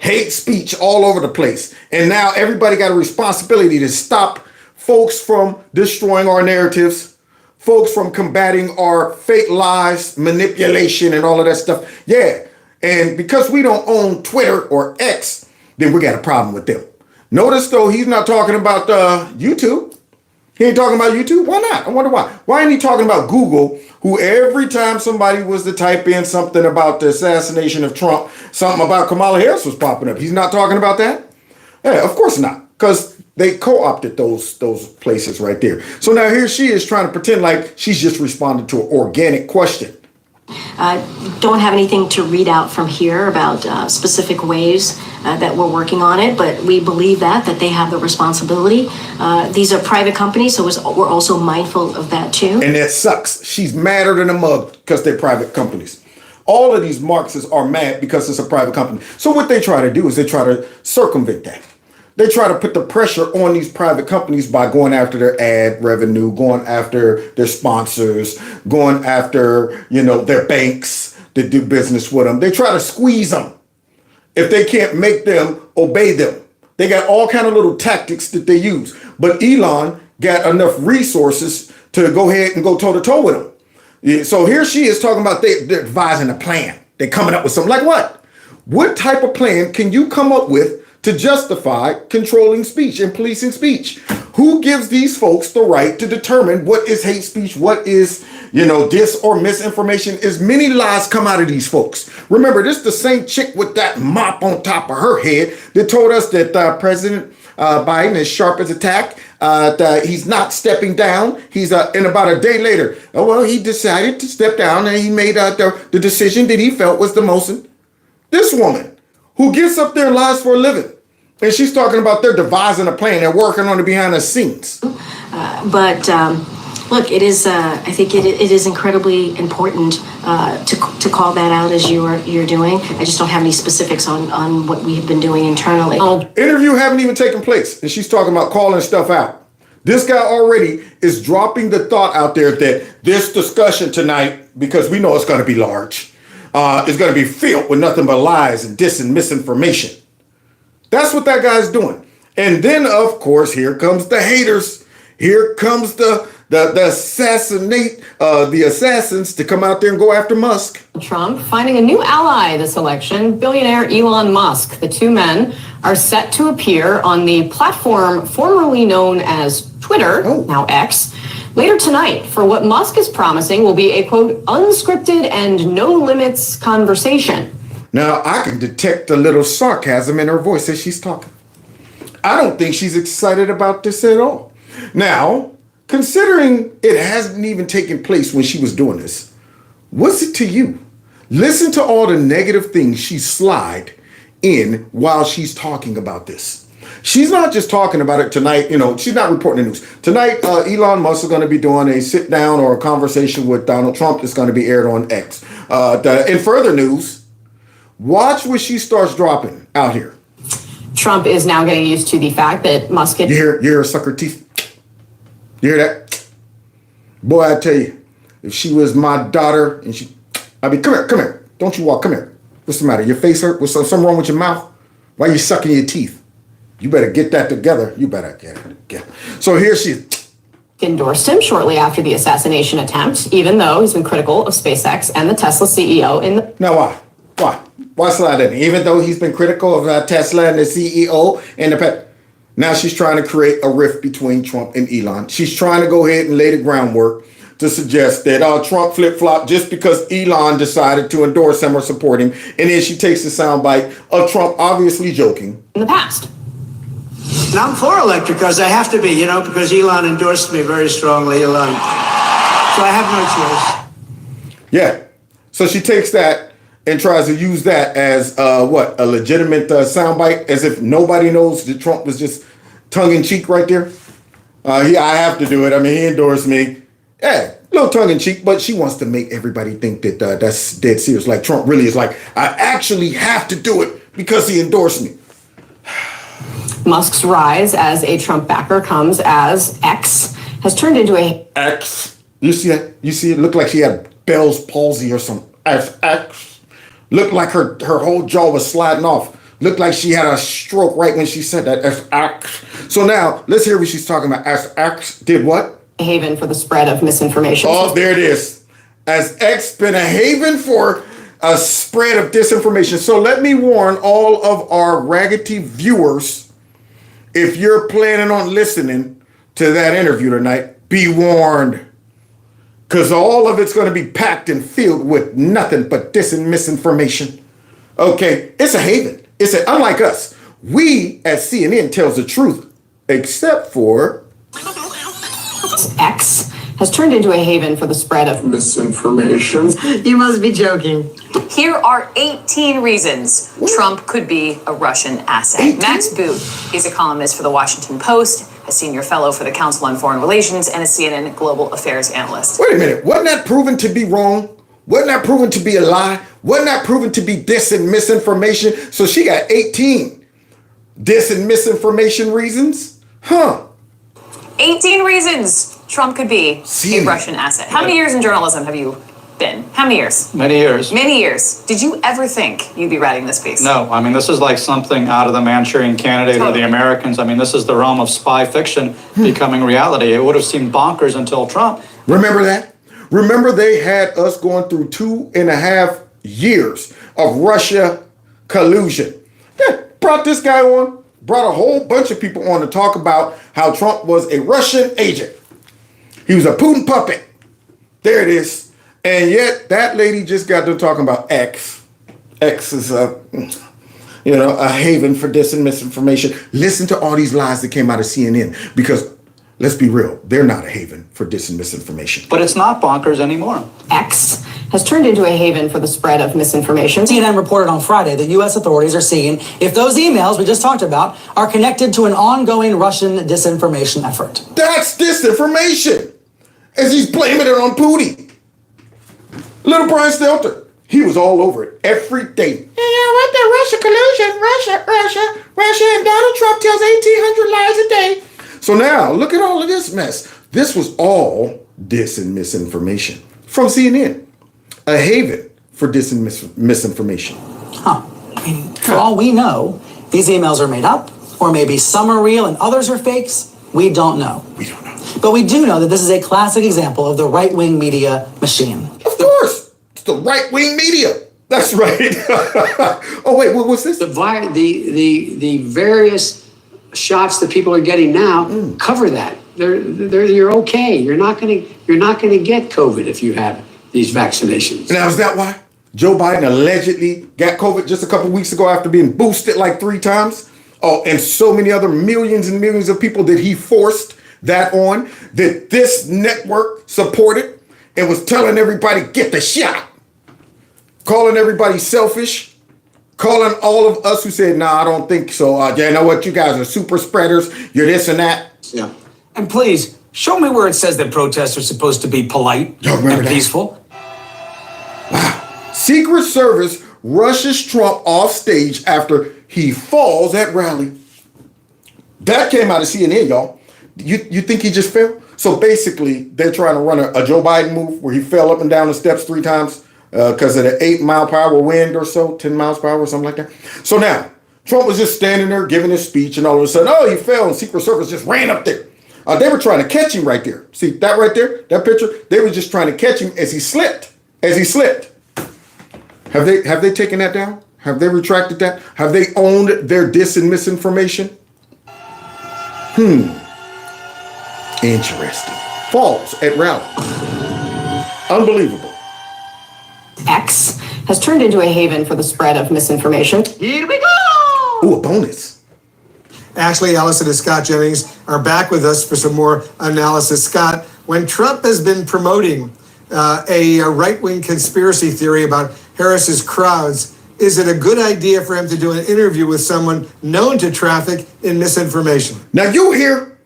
Hate speech all over the place. And now everybody got a responsibility to stop folks from destroying our narratives, folks from combating our fake lies, manipulation, and all of that stuff. Yeah. And because we don't own Twitter or X, then we got a problem with them. Notice, though, he's not talking about YouTube. He ain't talking about YouTube. Why not? I wonder why. Why ain't he talking about Google, who every time somebody was to type in something about the assassination of Trump, something about Kamala Harris was popping up? He's not talking about that? Yeah, of course not, because they co-opted those places right there. So now here she is trying to pretend like she's just responding to an organic question. Don't have anything to read out from here about specific ways that we're working on it, but we believe that they have the responsibility. These are private companies, so we're also mindful of that too. And that sucks. She's madder than a mug because they're private companies. All of these Marxists are mad because it's a private company. So what they try to do is they try to circumvent that. They try to put the pressure on these private companies by going after their ad revenue, going after their sponsors, going after, their banks that do business with them. They try to squeeze them if they can't make them obey them. They got all kind of little tactics that they use. But Elon got enough resources to go ahead and go toe-to-toe with them. Yeah, so here she is talking about they're devising a plan. They're coming up with something. Like what? What type of plan can you come up with to justify controlling speech and policing speech? Who gives these folks the right to determine what is hate speech, what is, dis or misinformation? As many lies come out of these folks. Remember, this is the same chick with that mop on top of her head that told us that President Biden is sharp as a tack. That he's not stepping down. He's and about a day later, he decided to step down and he made the decision that he felt was the most. This woman who gets up there and lies for a living. And she's talking about they're devising a plan. They're working on it behind the scenes. Look, it is. I think it is incredibly important to call that out as you're doing. I just don't have any specifics on what we have been doing internally. Interview haven't even taken place, and she's talking about calling stuff out. This guy already is dropping the thought out there that this discussion tonight, because we know it's going to be large, is going to be filled with nothing but lies and dis and misinformation. That's what that guy's doing. And then, of course, here comes the haters. Here comes the assassins to come out there and go after Musk. Trump finding a new ally this election, billionaire Elon Musk. The two men are set to appear on the platform formerly known as Twitter, now X, later tonight for what Musk is promising will be a, quote, unscripted and no limits conversation. Now, I can detect a little sarcasm in her voice as she's talking. I don't think she's excited about this at all. Now, considering it hasn't even taken place when she was doing this, what's it to you? Listen to all the negative things she slide in while she's talking about this. She's not just talking about it tonight, she's not reporting the news. Tonight, Elon Musk is going to be doing a sit down or a conversation with Donald Trump that's going to be aired on X. In further news, watch what she starts dropping out here. Trump is now getting used to the fact that Musk... You hear her suck her teeth? You hear that? Boy, I tell you, if she was my daughter and come here. Don't you walk, come here. What's the matter? Your face hurt? What's something wrong with your mouth? Why are you sucking your teeth? You better get that together. You better get it together. So here she is. Endorsed him shortly after the assassination attempt, even though he's been critical of SpaceX and the Tesla CEO in the... Now why? Why slide in? Even though he's been critical of Tesla and the CEO and the... Now she's trying to create a rift between Trump and Elon. She's trying to go ahead and lay the groundwork to suggest that Trump flip-flopped just because Elon decided to endorse him or support him. And then she takes the soundbite of Trump obviously joking. In the past. And I'm for electric cars. I have to be, because Elon endorsed me very strongly. So I have no choice. Yeah. So she takes that and tries to use that as a legitimate soundbite, as if nobody knows that Trump was just tongue-in-cheek right there. I have to do it. I mean, he endorsed me. Yeah, a little tongue-in-cheek, but she wants to make everybody think that that's dead serious. Like Trump really is like, I actually have to do it because he endorsed me. Musk's rise as a Trump backer comes as X has turned into a... X. You see that? You see it? Looked like she had Bell's palsy or some X. Looked like her whole jaw was sliding off. Looked like she had a stroke right when she said that. So now, let's hear what she's talking about. As X did what? A haven for the spread of misinformation. Oh, there it is. As X been a haven for a spread of disinformation. So let me warn all of our raggedy viewers, if you're planning on listening to that interview tonight, be warned. Because all of it's going to be packed and filled with nothing but dis and misinformation. Okay, it's a haven. Unlike us, we at CNN tells the truth, except for X has turned into a haven for the spread of misinformation. You must be joking. Here are 18 reasons Trump could be a Russian asset. 18? Max Boot is a columnist for the Washington Post, a senior fellow for the Council on Foreign Relations, and a CNN global affairs analyst. Wait a minute, wasn't that proven to be wrong? Wasn't that proven to be a lie? Wasn't that proven to be dis and misinformation? So she got 18 dis and misinformation reasons? Huh. 18 reasons Trump could be a Russian asset. How many years in journalism have you been? How many years? Many years. Many years. Did you ever think you'd be writing this piece? No, I mean, this is like something out of the Manchurian Candidate or the Americans. I mean, this is the realm of spy fiction becoming reality. It would have seemed bonkers until Trump. Remember that? Remember they had us going through 2.5 years of Russia collusion. Yeah, brought this guy on, brought a whole bunch of people on to talk about how Trump was a Russian agent. He was a Putin puppet. There it is. And yet that lady just got done talking about X. X is a haven for dis and misinformation. Listen to all these lies that came out of CNN because let's be real, they're not a haven for dis and misinformation. But it's not bonkers anymore. X has turned into a haven for the spread of misinformation. CNN reported on Friday that U.S. authorities are seeing if those emails we just talked about are connected to an ongoing Russian disinformation effort. That's disinformation, as he's blaming it on Putin. Little Brian Stelter, he was all over it every day. What the Russia collusion, Russia, and Donald Trump tells 1,800 lies a day. So now, look at all of this mess. This was all dis and misinformation from CNN. A haven for dis and misinformation. Huh. I mean, for all we know, these emails are made up, or maybe some are real and others are fakes. We don't know. We don't know. But we do know that this is a classic example of the right-wing media machine. Of course. It's the right-wing media. That's right. Oh, wait, what's this? The various shots that people are getting now cover that. You're okay. You're not gonna get COVID if you have these vaccinations. Now, is that why Joe Biden allegedly got COVID just a couple weeks ago after being boosted like 3 times? Oh, and so many other millions and millions of people that he forced that on, that this network supported and was telling everybody, get the shot. Calling everybody selfish. Calling all of us who said, nah, I don't think so. You know what? You guys are super spreaders. You're this and that. Yeah. And please, show me where it says that protests are supposed to be polite and peaceful. Wow. Secret Service rushes Trump off stage after he falls at rally. That came out of CNN, y'all. You think he just fell? So basically, they're trying to run a Joe Biden move where he fell up and down the steps 3 times because of the 8-mile-per-hour wind or so, 10 miles per hour or something like that. So now, Trump was just standing there giving his speech, and all of a sudden, oh, he fell, and Secret Service just ran up there. They were trying to catch him right there. See that right there, that picture? They were just trying to catch him as he slipped. Have they taken that down? Have they retracted that? Have they owned their dis and misinformation? Interesting. Falls at rally. Unbelievable. X has turned into a haven for the spread of misinformation. Here we go! Ooh, a bonus. Ashley Ellison and Scott Jennings are back with us for some more analysis. Scott, when Trump has been promoting a right-wing conspiracy theory about Harris's crowds, is it a good idea for him to do an interview with someone known to traffic in misinformation? Now you hear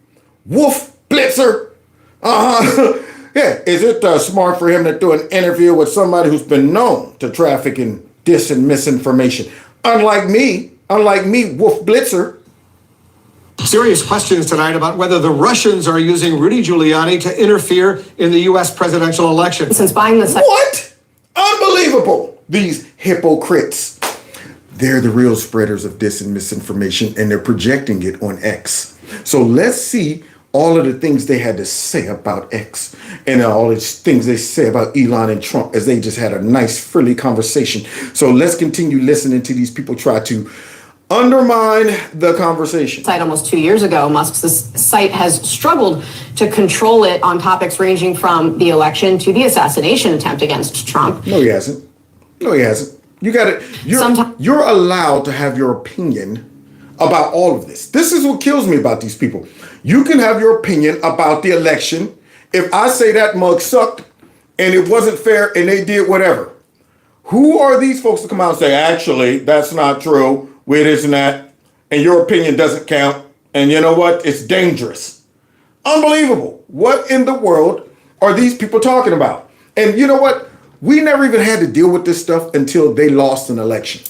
Wolf Blitzer. Yeah, is it smart for him to do an interview with somebody who's been known to traffic in dis and misinformation? Unlike me, Wolf Blitzer. Serious questions tonight about whether the Russians are using Rudy Giuliani to interfere in the U.S. presidential election. Since buying the What? Unbelievable. These hypocrites. They're the real spreaders of dis and misinformation, and they're projecting it on X. So let's see all of the things they had to say about X and all the things they say about Elon and Trump as they just had a nice, friendly conversation. So let's continue listening to these people try to undermine the conversation. Site almost 2 years ago, Musk's site has struggled to control it on topics ranging from the election to the assassination attempt against Trump. No, he hasn't. No, he hasn't. You got it. You're allowed to have your opinion about all of this. This is what kills me about these people. You can have your opinion about the election. If I say that mug sucked and it wasn't fair and they did whatever, who are these folks to come out and say, actually, that's not true, with this and that, and your opinion doesn't count, and you know what? It's dangerous. Unbelievable. What in the world are these people talking about? And you know what? We never even had to deal with this stuff until they lost an election.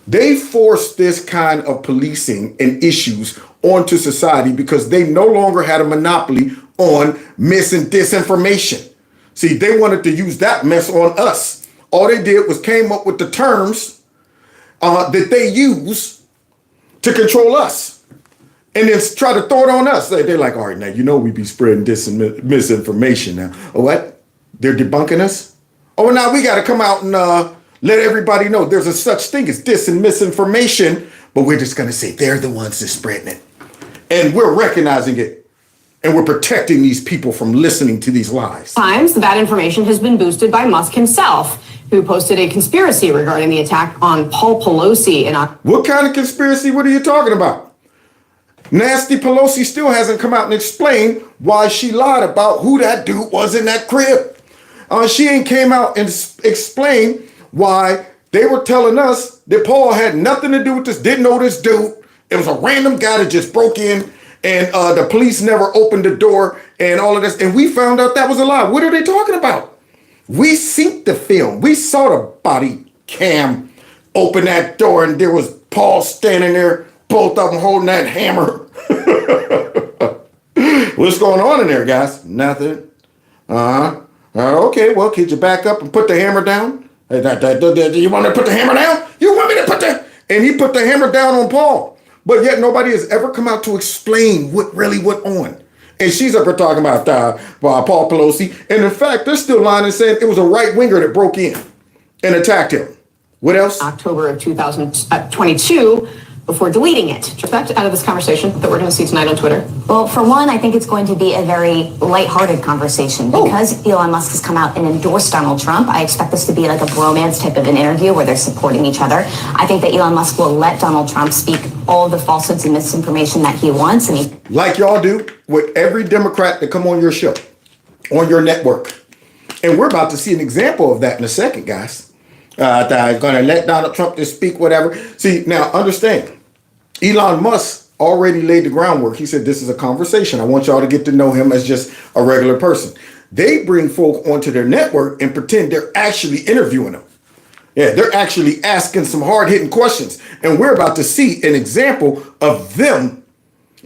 They forced this kind of policing and issues onto society because they no longer had a monopoly on mis and disinformation. See, they wanted to use that mess on us. All they did was came up with the terms that they use to control us and then try to throw it on us. They're like, all right, now, you know, we be spreading dis and misinformation now. Oh, what? They're debunking us? Oh, now we got to come out and let everybody know there's a such thing as dis and misinformation, but we're just going to say they're the ones that's spreading it. And we're recognizing it. And we're protecting these people from listening to these lies. Times, the bad information has been boosted by Musk himself, who posted a conspiracy regarding the attack on Paul Pelosi in October. What kind of conspiracy? What are you talking about? Nasty Pelosi still hasn't come out and explained why she lied about who that dude was in that crib. She ain't came out and explained why they were telling us that Paul had nothing to do with this, didn't know this dude. It was a random guy that just broke in and the police never opened the door and all of this. And we found out that was a lie. What are they talking about? We synced the film. We saw the body cam open that door and there was Paul standing there, both of them holding that hammer. What's going on in there, guys? Nothing. Okay, well, could you back up and put the hammer down? You want me to put the hammer down? You want me to put the... And he put the hammer down on Paul. But yet nobody has ever come out to explain what really went on. And she's up here talking about Paul Pelosi. And in fact, they're still lying and saying it was a right-winger that broke in and attacked him. What else? October of 2022, before deleting it. Just out of this conversation that we're going to see tonight on Twitter. Well, for one, I think it's going to be a very lighthearted conversation because Elon Musk has come out and endorsed Donald Trump. I expect this to be like a bromance type of an interview where they're supporting each other. I think that Elon Musk will let Donald Trump speak all of the falsehoods and misinformation that he wants. And like y'all do with every Democrat that come on your show, on your network. And we're about to see an example of that in a second, guys. They're going to let Donald Trump just speak whatever. See, now understand, Elon Musk already laid the groundwork. He said, this is a conversation. I want y'all to get to know him as just a regular person. They bring folk onto their network and pretend they're actually interviewing them. Yeah, they're actually asking some hard-hitting questions. And we're about to see an example of them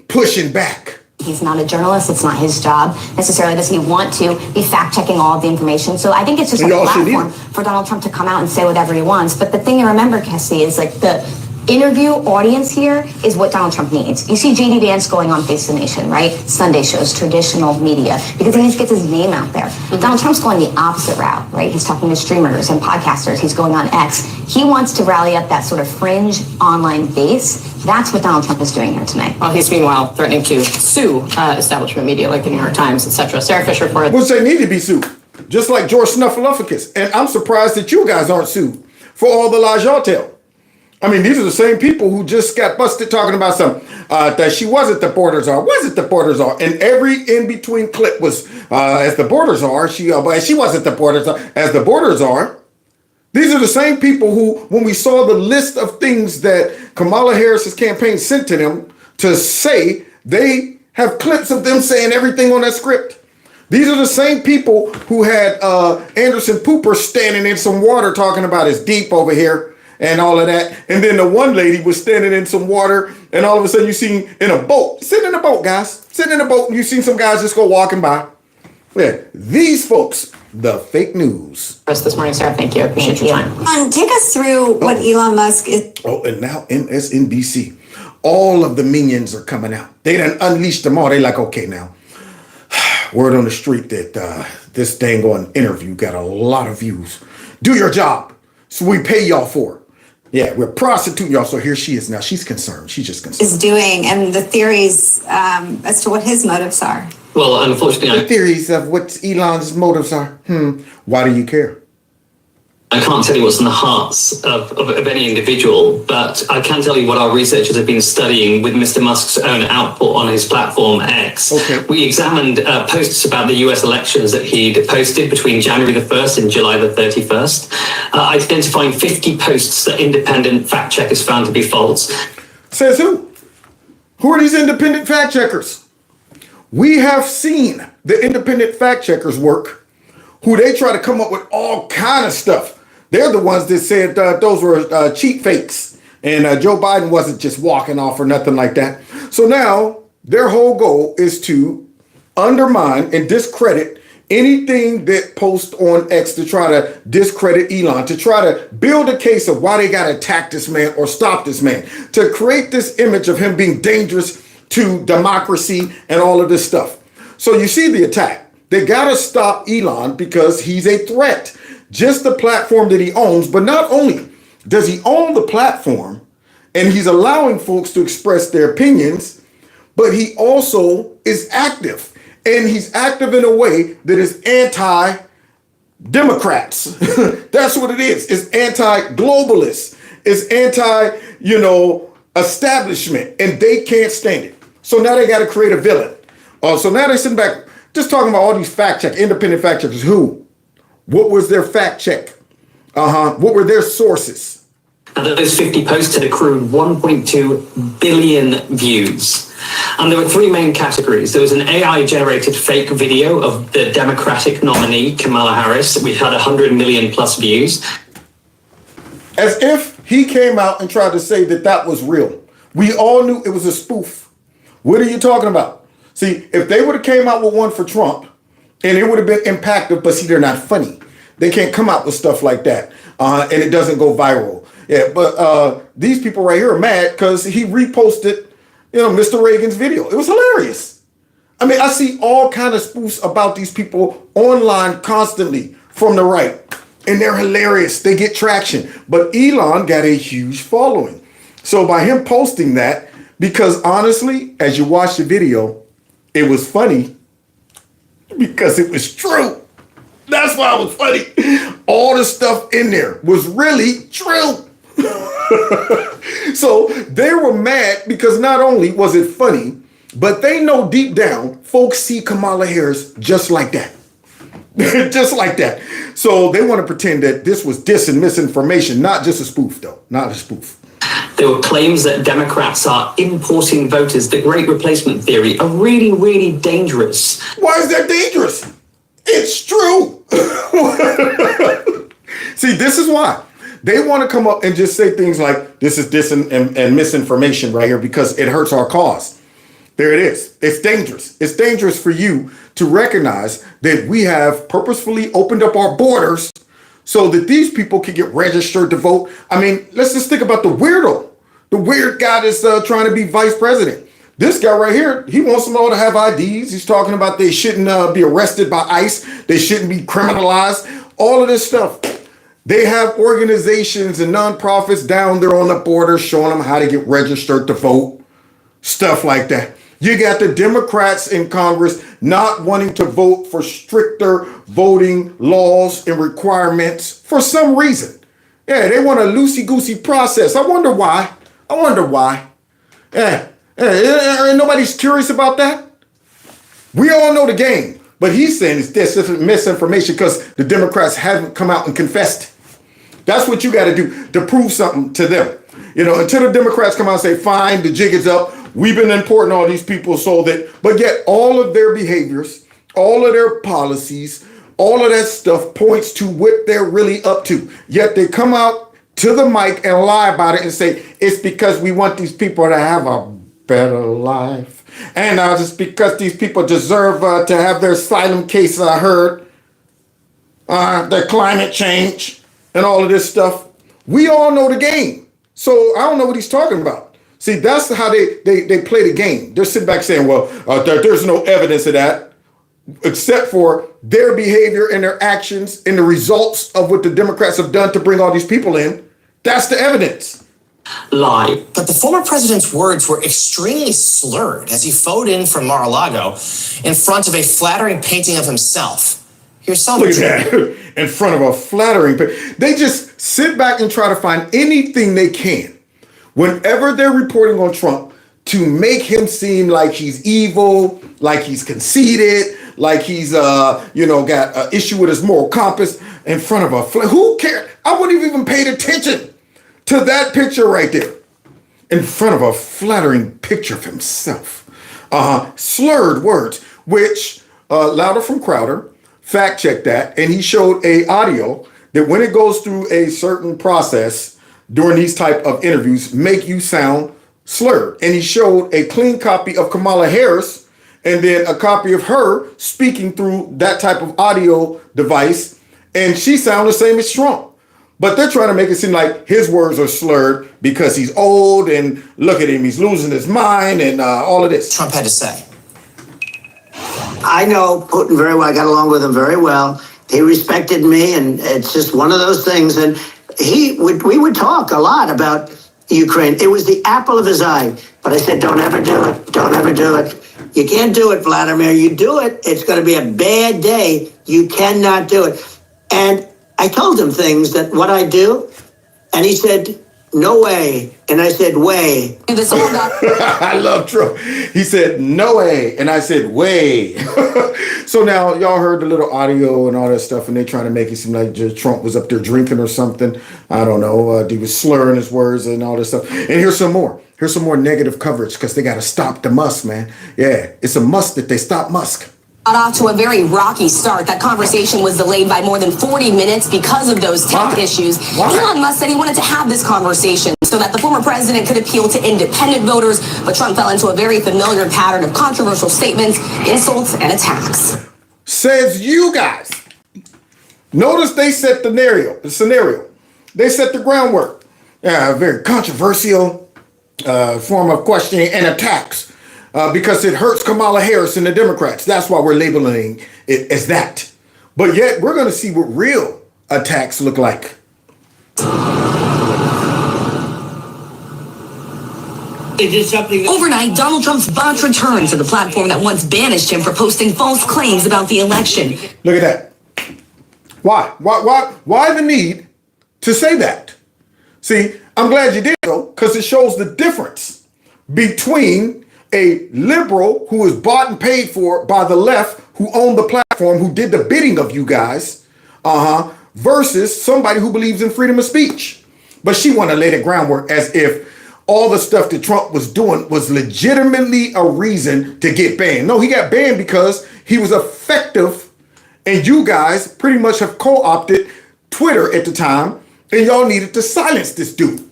pushing back. he's not a journalist. It's not his job necessarily. Does he want to be fact-checking all of the information? So I think it's just a platform for Donald Trump to come out and say whatever he wants. But the thing to remember, Cassie, is like the interview audience here is what Donald Trump needs. You see J.D. Vance going on Face the Nation, right? Sunday shows, traditional media, because he needs to get his name out there. But Donald Trump's going the opposite route, right? He's talking to streamers and podcasters. He's going on X. He wants to rally up that sort of fringe online base. That's what Donald Trump is doing here tonight. Well, he's meanwhile threatening to sue establishment media like the New York Times, etc. Sarah Fisher for it. Which they need to be sued, just like George Snuffleupagus. And I'm surprised that you guys aren't sued for all the lies y'all tell. I mean, these are the same people who just got busted talking about something, that she wasn't the border czar, wasn't the border czar. And every in-between clip was, as the border czar, she wasn't the border czar, as the border czar. These are the same people who, when we saw the list of things that Kamala Harris's campaign sent to them to say, they have clips of them saying everything on that script. These are the same people who had Anderson Cooper standing in some water talking about it's deep over here and all of that. And then the one lady was standing in some water, and all of a sudden you seen in a boat, sitting in a boat, guys, sitting in a boat, and you seen some guys just go walking by. Yeah, these folks the fake news. This morning, Sarah. Thank you. I appreciate your time. Take us through what Elon Musk is. Oh, and now MSNBC. All of the minions are coming out. They done unleashed them all. They like, okay, now, word on the street that this dang on interview got a lot of views. Do your job. So we pay y'all for it. Yeah, we're prostituting y'all. So here she is now. She's concerned. She's just concerned. Is doing and the theories as to what his motives are. Well, unfortunately, the theories of what Elon's motives are. Why do you care? I can't tell you what's in the hearts of any individual, but I can tell you what our researchers have been studying with Mr. Musk's own output on his platform X. Okay. We examined posts about the US elections that he'd posted between January the 1st and July the 31st, identifying 50 posts that independent fact checkers found to be false. Says who? Who are these independent fact checkers? We have seen the independent fact checkers work, who they try to come up with all kind of stuff. They're the ones that said those were cheat fakes and Joe Biden wasn't just walking off or nothing like that. So now their whole goal is to undermine and discredit anything that posts on X to try to discredit Elon, to try to build a case of why they got to attack this man or stop this man, to create this image of him being dangerous to democracy and all of this stuff. So you see the attack. They got to stop Elon because he's a threat. Just the platform that he owns, but not only does he own the platform and he's allowing folks to express their opinions, but he also is active. And he's active in a way that is anti-Democrats. That's what it is. It's anti-globalist. It's establishment, and they can't stand it. So now they got to create a villain. So now they're sitting back just talking about all these fact check, independent fact checkers. Who? What was their fact check? What were their sources? And those 50 posts had accrued 1.2 billion views. And there were three main categories. There was an AI-generated fake video of the Democratic nominee, Kamala Harris. We had 100 million plus views. As if he came out and tried to say that that was real. We all knew it was a spoof. What are you talking about? See, if they would have came out with one for Trump, and it would have been impactful, but see, they're not funny. They can't come out with stuff like that, and it doesn't go viral. Yeah, but these people right here are mad because he reposted, Mr. Reagan's video. It was hilarious. I mean, I see all kind of spoofs about these people online constantly from the right, and they're hilarious. They get traction. But Elon got a huge following. So by him posting that, because honestly, as you watch the video, it was funny because it was true. That's why it was funny. All the stuff in there was really true. So they were mad because not only was it funny, but they know deep down, folks see Kamala Harris just like that. Just like that. So they want to pretend that this was dis and misinformation, not just a spoof, though. Not a spoof. There were claims that Democrats are importing voters. The great replacement theory are really, really dangerous. Why is that dangerous? It's true. See, this is why. They want to come up and just say things like, this is dis and misinformation right here because it hurts our cause. There it is. It's dangerous. It's dangerous for you to recognize that we have purposefully opened up our borders so that these people can get registered to vote. I mean, let's just think about the weirdo. The weird guy that's trying to be vice president. This guy right here, he wants them all to have IDs. He's talking about they shouldn't be arrested by ICE. They shouldn't be criminalized. All of this stuff. They have organizations and nonprofits down there on the border showing them how to get registered to vote. Stuff like that. You got the Democrats in Congress not wanting to vote for stricter voting laws and requirements for some reason. Yeah, they want a loosey-goosey process. I wonder why. Yeah, nobody's curious about that. We all know the game. But he's saying it's this is misinformation because the Democrats haven't come out and confessed. That's what you got to do to prove something to them. Until the Democrats come out and say, fine, the jig is up. We've been importing all these people but yet all of their behaviors, all of their policies, all of that stuff points to what they're really up to. Yet they come out to the mic and lie about it and say, it's because we want these people to have a better life. And just because these people deserve to have their asylum case heard. the climate change and all of this stuff. We all know the game. So I don't know what he's talking about. See, that's how they play the game. They're sitting back saying, well, there's no evidence of that, except for their behavior and their actions and the results of what the Democrats have done to bring all these people in. That's the evidence. Lie. But the former president's words were extremely slurred as he phoned in from Mar-a-Lago in front of a flattering painting of himself. Here's some Look at that. In front of a flattering painting. They just sit back and try to find anything they can whenever they're reporting on Trump to make him seem like he's evil, like he's conceited, like he's got an issue with his moral compass in front of a who cares? I wouldn't have even paid attention to that picture right there in front of a flattering picture of himself. Slurred words, which Louder from Crowder fact checked that, and he showed a audio that when it goes through a certain process during these type of interviews, make you sound slurred. And he showed a clean copy of Kamala Harris and then a copy of her speaking through that type of audio device, and she sounded the same as Trump. But they're trying to make it seem like his words are slurred because he's old and look at him, he's losing his mind and all of this. Trump had to say. I know Putin very well. I got along with him very well. He respected me, and it's just one of those things. And we would talk a lot about Ukraine. It was the apple of his eye. But I said, don't ever do it. Don't ever do it. You can't do it, Vladimir. You do it, it's going to be a bad day. You cannot do it. And I told him things that what I do, and he said, no way. And I said, way. I love Trump. He said, no way. And I said, way. So now y'all heard the little audio and all that stuff, and they're trying to make it seem like just Trump was up there drinking or something. I don't know. He was slurring his words and all this stuff. And here's some more. Here's some more negative coverage because they got to stop the Musk, man. Yeah, it's a must that they stop Musk. Got off to a very rocky start. That conversation was delayed by more than 40 minutes because of those tech issues. Elon Musk said he wanted to have this conversation so that the former president could appeal to independent voters, but Trump fell into a very familiar pattern of controversial statements, insults, and attacks. Says you guys. Notice they set the scenario. They set the groundwork. Very controversial form of questioning and attacks. Because it hurts Kamala Harris and the Democrats. That's why we're labeling it as that. But yet, we're going to see what real attacks look like. Overnight, Donald Trump's bots returned to the platform that once banished him for posting false claims about the election. Look at that. Why? Why the need to say that? See, I'm glad you did, though, because it shows the difference between a liberal who is bought and paid for by the left, who owned the platform, who did the bidding of you guys, versus somebody who believes in freedom of speech. But she want to lay the groundwork as if all the stuff that Trump was doing was legitimately a reason to get banned. No, he got banned because he was effective, and you guys pretty much have co-opted Twitter at the time, and y'all needed to silence this dude.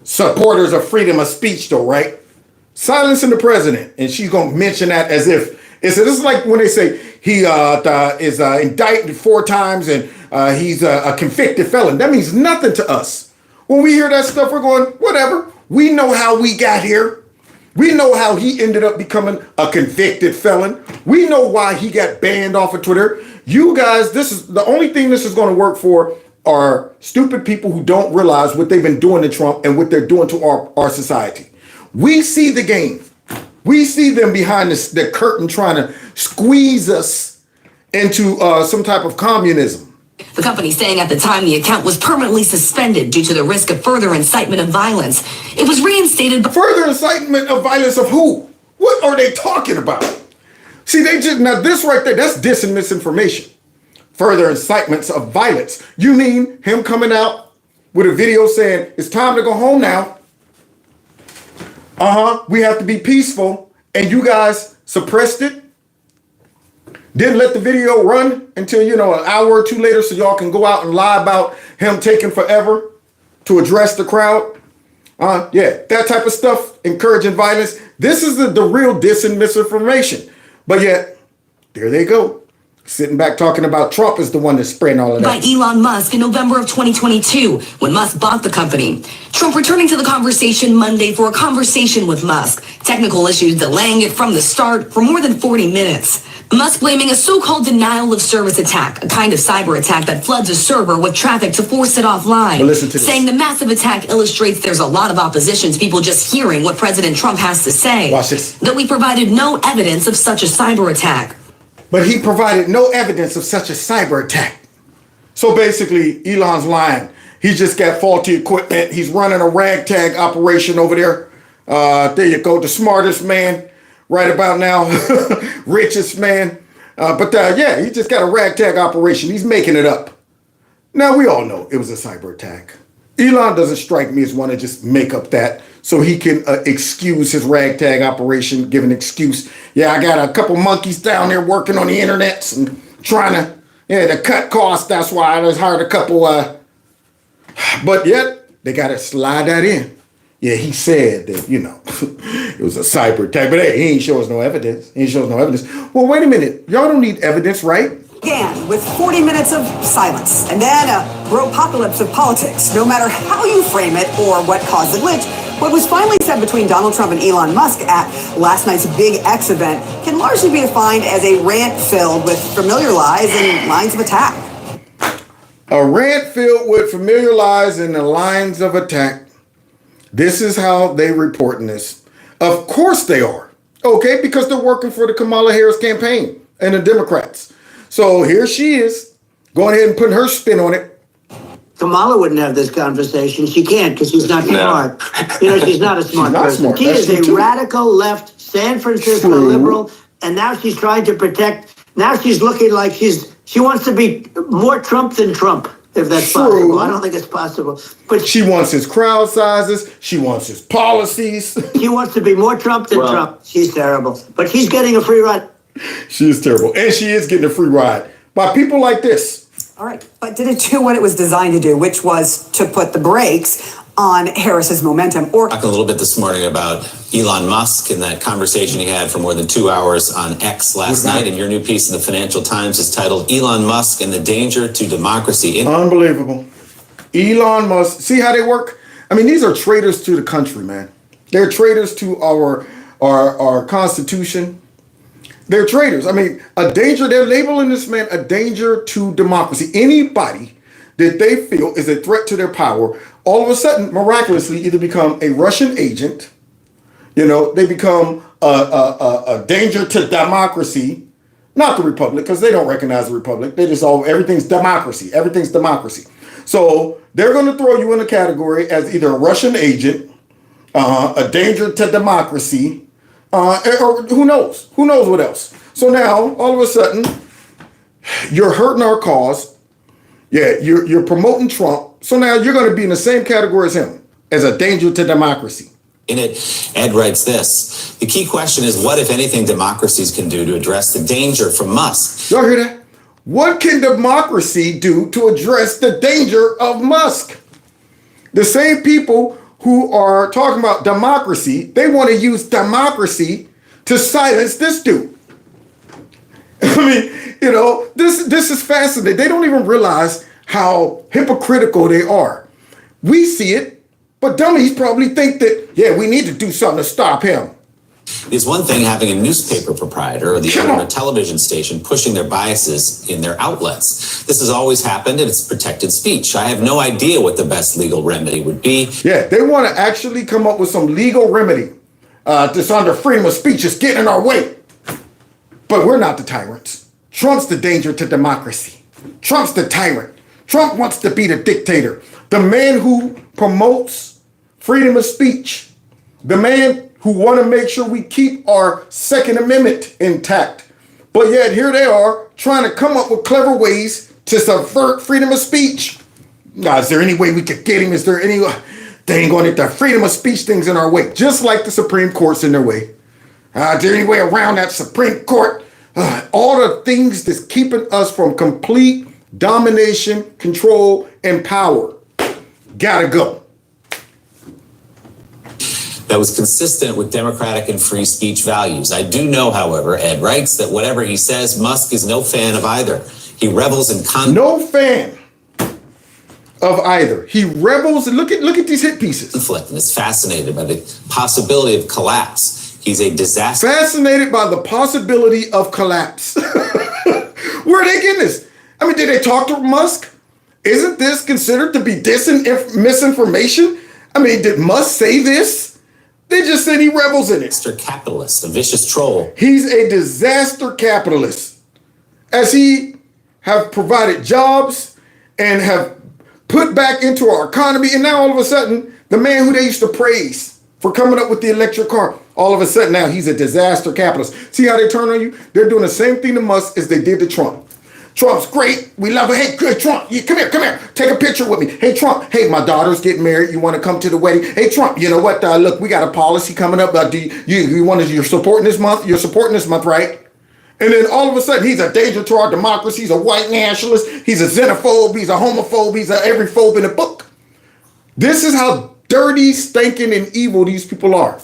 Supporters of freedom of speech, though, right? Silencing the president, and she's gonna mention that as if this is like when they say he is indicted 4 times and he's a convicted felon. That means nothing to us. When we hear that stuff, we're going, whatever. We know how we got here. We know how he ended up becoming a convicted felon. We know why he got banned off of Twitter. You guys, this is the only thing this is going to work for are stupid people who don't realize what they've been doing to Trump and what they're doing to our society. We see the game. We see them behind the curtain trying to squeeze us into some type of communism. The company saying at the time the account was permanently suspended due to the risk of further incitement of violence. It was reinstated. Further incitement of violence of who? What are they talking about? See, now this right there, that's dis and misinformation. Further incitements of violence. You mean him coming out with a video saying it's time to go home now? We have to be peaceful, and you guys suppressed it. Didn't let the video run until, an hour or 2 later so y'all can go out and lie about him taking forever to address the crowd. That type of stuff, encouraging violence. This is the real dis and misinformation. But yet, there they go. Sitting back talking about Trump is the one that's spreading all of By that. Elon Musk in November of 2022, when Musk bought the company. Trump returning to the conversation Monday for a conversation with Musk. Technical issues delaying it from the start for more than 40 minutes. Musk blaming a so-called denial of service attack, a kind of cyber attack that floods a server with traffic to force it offline. But listen to this. Saying the massive attack illustrates there's a lot of opposition to people just hearing what President Trump has to say. Watch this. That we provided no evidence of such a cyber attack. But he provided no evidence of such a cyber attack. So basically, Elon's lying. He just got faulty equipment. He's running a ragtag operation over there. There you go, the smartest man right about now, richest man. Yeah, he just got a ragtag operation. He's making it up. Now, we all know it was a cyber attack. Elon doesn't strike me as one to just make up that so he can excuse his ragtag operation, give an excuse. Yeah, I got a couple monkeys down there working on the internet and trying to cut costs. That's why I just hired a couple. But yet, they got to slide that in. Yeah, he said that, it was a cyber attack. But hey, he ain't show us no evidence. Well, wait a minute. Y'all don't need evidence, right? Began with 40 minutes of silence and then a apocalypse of politics. No matter how you frame it or what caused the glitch, what was finally said between Donald Trump and Elon Musk at last night's Big X event can largely be defined as a rant filled with familiar lies and lines of attack. A rant filled with familiar lies and the lines of attack. This is how they reporting this. Of course they are. Okay, because they're working for the Kamala Harris campaign and the Democrats. So here she is, going ahead and putting her spin on it. Kamala wouldn't have this conversation. She can't because she's not smart. She's not a smart person. She is a radical left San Francisco liberal, and now she's trying to protect. Now she's looking like she wants to be more Trump than Trump, if that's possible. I don't think it's possible. But she wants his crowd sizes. She wants his policies. She wants to be more Trump than Trump. She's terrible. But she's getting a free ride. She is terrible. And she is getting a free ride by people like this. All right, but did it do what it was designed to do, which was to put the brakes on Harris's momentum? Or talk a little bit this morning about Elon Musk and that conversation he had for more than 2 hours on X last night. And your new piece in the Financial Times is titled "Elon Musk and the Danger to Democracy." Unbelievable. Elon Musk. See how they work? I mean, these are traitors to the country, man. They're traitors to our Constitution. They're traitors. I mean, a danger. They're labeling this man a danger to democracy. Anybody that they feel is a threat to their power, all of a sudden, miraculously, either become a Russian agent. They become a danger to democracy, not the republic, because they don't recognize the republic. They just everything's democracy. Everything's democracy. So they're going to throw you in a category as either a Russian agent, a danger to democracy. Or who knows? Who knows what else? So now, all of a sudden, you're hurting our cause. Yeah, you're promoting Trump. So now you're going to be in the same category as him, as a danger to democracy. In it, Ed writes this: the key question is, what, if anything, democracies can do to address the danger from Musk? Y'all hear that? What can democracy do to address the danger of Musk? The same people who are talking about democracy, they want to use democracy to silence this dude. I mean, this is fascinating. They don't even realize how hypocritical they are. We see it, but dummies probably think that, yeah, we need to do something to stop him. It's one thing having a newspaper proprietor or the owner of a television station pushing their biases in their outlets. This has always happened, and it's protected speech. I have no idea what the best legal remedy would be. Yeah, they want to actually come up with some legal remedy. This under freedom of speech is getting in our way. But we're not the tyrants. Trump's the danger to democracy. Trump's the tyrant. Trump wants to be the dictator. The man who promotes freedom of speech. The man who want to make sure we keep our Second Amendment intact. But yet here they are trying to come up with clever ways to subvert freedom of speech. Now, is there any way we could get him? Is there any... They ain't going to get the freedom of speech things in our way, just like the Supreme Court's in their way. Is there any way around that Supreme Court? All the things that's keeping us from complete domination, control, and power. Gotta go. that was consistent with democratic and free speech values. I do know, however, Ed writes that whatever he says, Musk is no fan of either. He revels in no fan of either. He revels. Look at these hit pieces. Conflict and is fascinated by the possibility of collapse. He's a disaster. Fascinated by the possibility of collapse. Where are they getting this? I mean, did they talk to Musk? Isn't this considered to be misinformation? I mean, did Musk say this? They just said he revels in it. Disaster capitalist, a vicious troll. He's a disaster capitalist. As he have provided jobs and have put back into our economy, and now all of a sudden, the man who they used to praise for coming up with the electric car, all of a sudden now he's a disaster capitalist. See how they turn on you? They're doing the same thing to Musk as they did to Trump. Trump's great. We love it. Hey, good Trump. Come here. Take a picture with me. Hey, Trump. Hey, my daughter's getting married. You want to come to the wedding? Hey, Trump. You know what? Look, we got a policy coming up. You're supporting this month? You're supporting this month, right? And then all of a sudden, he's a danger to our democracy. He's a white nationalist. He's a xenophobe. He's a homophobe. He's a every phobe in the book. This is how dirty, stinking, and evil these people are.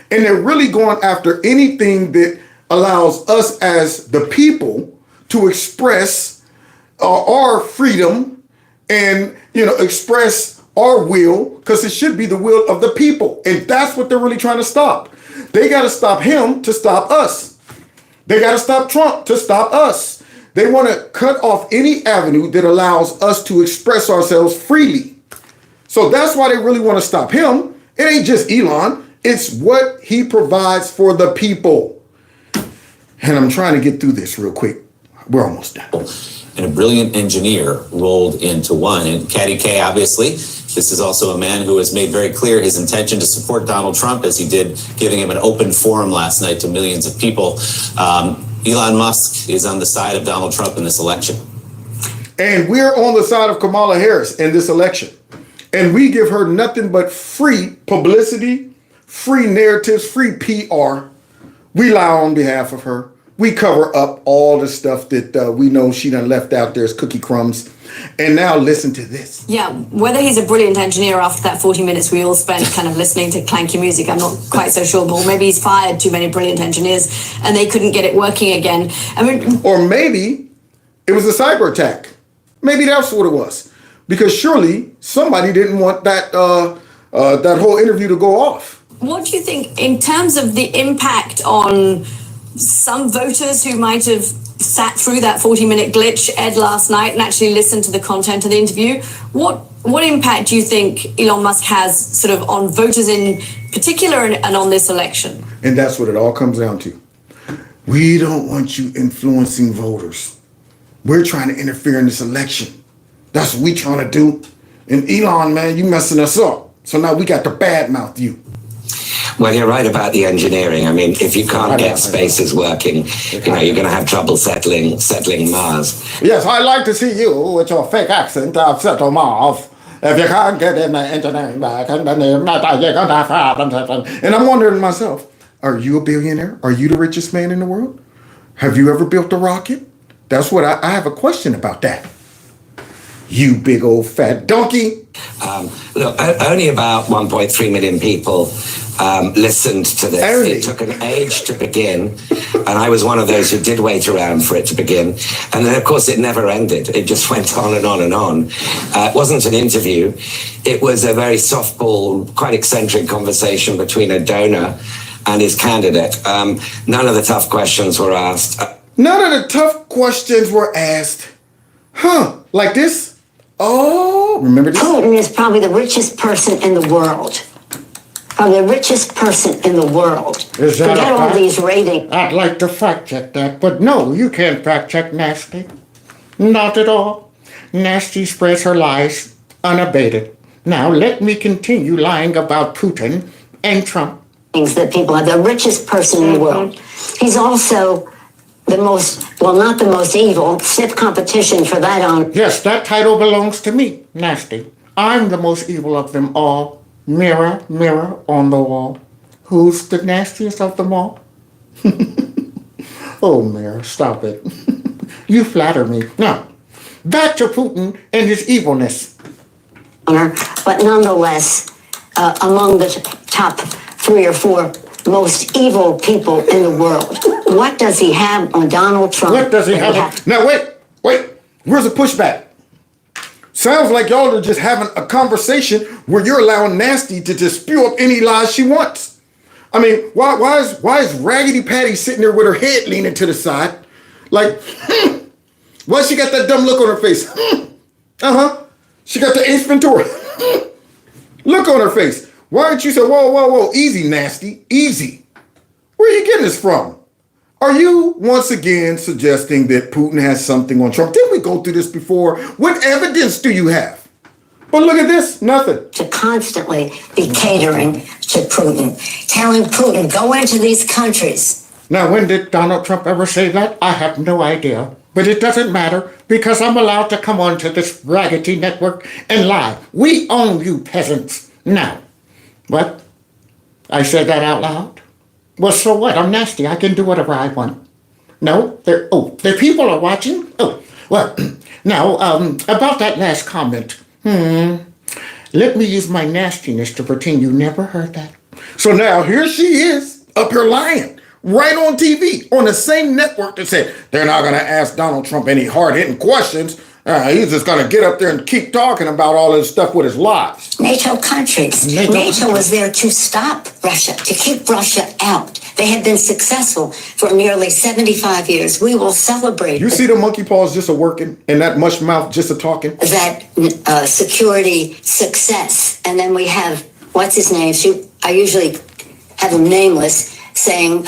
And they're really going after anything that allows us as the people to express our freedom and, express our will, because it should be the will of the people. And that's what they're really trying to stop. They got to stop him to stop us. They got to stop Trump to stop us. They want to cut off any avenue that allows us to express ourselves freely. So that's why they really want to stop him. It ain't just Elon. It's what he provides for the people. And I'm trying to get through this real quick. We're almost done. And a brilliant engineer rolled into one. And Caddy K, obviously, this is also a man who has made very clear his intention to support Donald Trump, as he did, giving him an open forum last night to millions of people. Elon Musk is on the side of Donald Trump in this election. And we're on the side of Kamala Harris in this election. And we give her nothing but free publicity, free narratives, free PR. We lie on behalf of her. We cover up all the stuff that we know she done left out there as cookie crumbs. And now listen to this. Yeah, whether he's a brilliant engineer after that 40 minutes we all spent kind of listening to clanky music, I'm not quite so sure. But maybe he's fired too many brilliant engineers and they couldn't get it working again. I mean, or maybe it was a cyber attack. Maybe that's what it was. Because surely somebody didn't want that that whole interview to go off. What do you think in terms of the impact on some voters who might have sat through that 40-minute glitch, Ed, last night and actually listened to the content of the interview? What impact do you think Elon Musk has sort of on voters in particular and on this election? And that's what it all comes down to. We don't want you influencing voters. We're trying to interfere in this election. That's what we trying to do. And Elon, man, you messing us up. So now we got to badmouth you. Well, you're right about the engineering. I mean, if you can't get spaces working, you're going to have trouble settling Mars. Yes, I'd like to see you with your fake accent settle Mars. If you can't get in the engineering back, and then you're going to have problems. And I'm wondering to myself, are you a billionaire? Are you the richest man in the world? Have you ever built a rocket? That's what I have a question about that. You big old fat donkey. Look, only about 1.3 million people listened to this. It took an age to begin, and I was one of those who did wait around for it to begin. And then, of course, it never ended. It just went on and on and on. It wasn't an interview. It was a very softball, quite eccentric conversation between a donor and his candidate. None of the tough questions were asked. None of the tough questions were asked. Like this? Oh, remember this? Putin is probably the richest person in the world. Probably the richest person in the world. Is that Forget all these ratings. I'd like to fact check that, but no, you can't fact check Nasty. Not at all. Nasty spreads her lies unabated. Now let me continue lying about Putin and Trump. Things that people are the richest person in the world. He's also the most, well, not the most evil, stiff competition for that honor. Yes, that title belongs to me, Nasty. I'm the most evil of them all. Mirror, mirror on the wall. Who's the nastiest of them all? Oh, mirror, stop it. You flatter me. Now, back to Putin and his evilness. But nonetheless, among the top 3 or 4 most evil people in the world. What does he have on Donald Trump? What does he have? Now, wait. Where's the pushback? Sounds like y'all are just having a conversation where you're allowing Nasty to just spew up any lies she wants. I mean, why is Raggedy Patty sitting there with her head leaning to the side? Like, why she got that dumb look on her face? She got the Ace Ventura look on her face. Why didn't you say, whoa, easy, Nasty, easy? Where are you getting this from? Are you once again suggesting that Putin has something on Trump? Didn't we go through this before? What evidence do you have? But look at this, nothing. To constantly be catering to Putin, telling Putin, go into these countries. Now, when did Donald Trump ever say that? I have no idea. But it doesn't matter because I'm allowed to come onto this raggedy network and lie. We own you peasants. Now, what? I said that out loud? Well, so what? I'm Nasty. I can do whatever I want. No? Their people are watching? Oh, well, now, about that last comment. Let me use my nastiness to pretend you never heard that. So now here she is, up here lying, right on TV, on the same network that said they're not going to ask Donald Trump any hard-hitting questions. He's just going to get up there and keep talking about all this stuff with his lies. NATO countries. NATO was there to stop Russia, to keep Russia out. They have been successful for nearly 75 years. We will celebrate. You see the monkey paws just a working and that mush mouth just a talking? That security success. And then we have, what's his name? I usually have him nameless, saying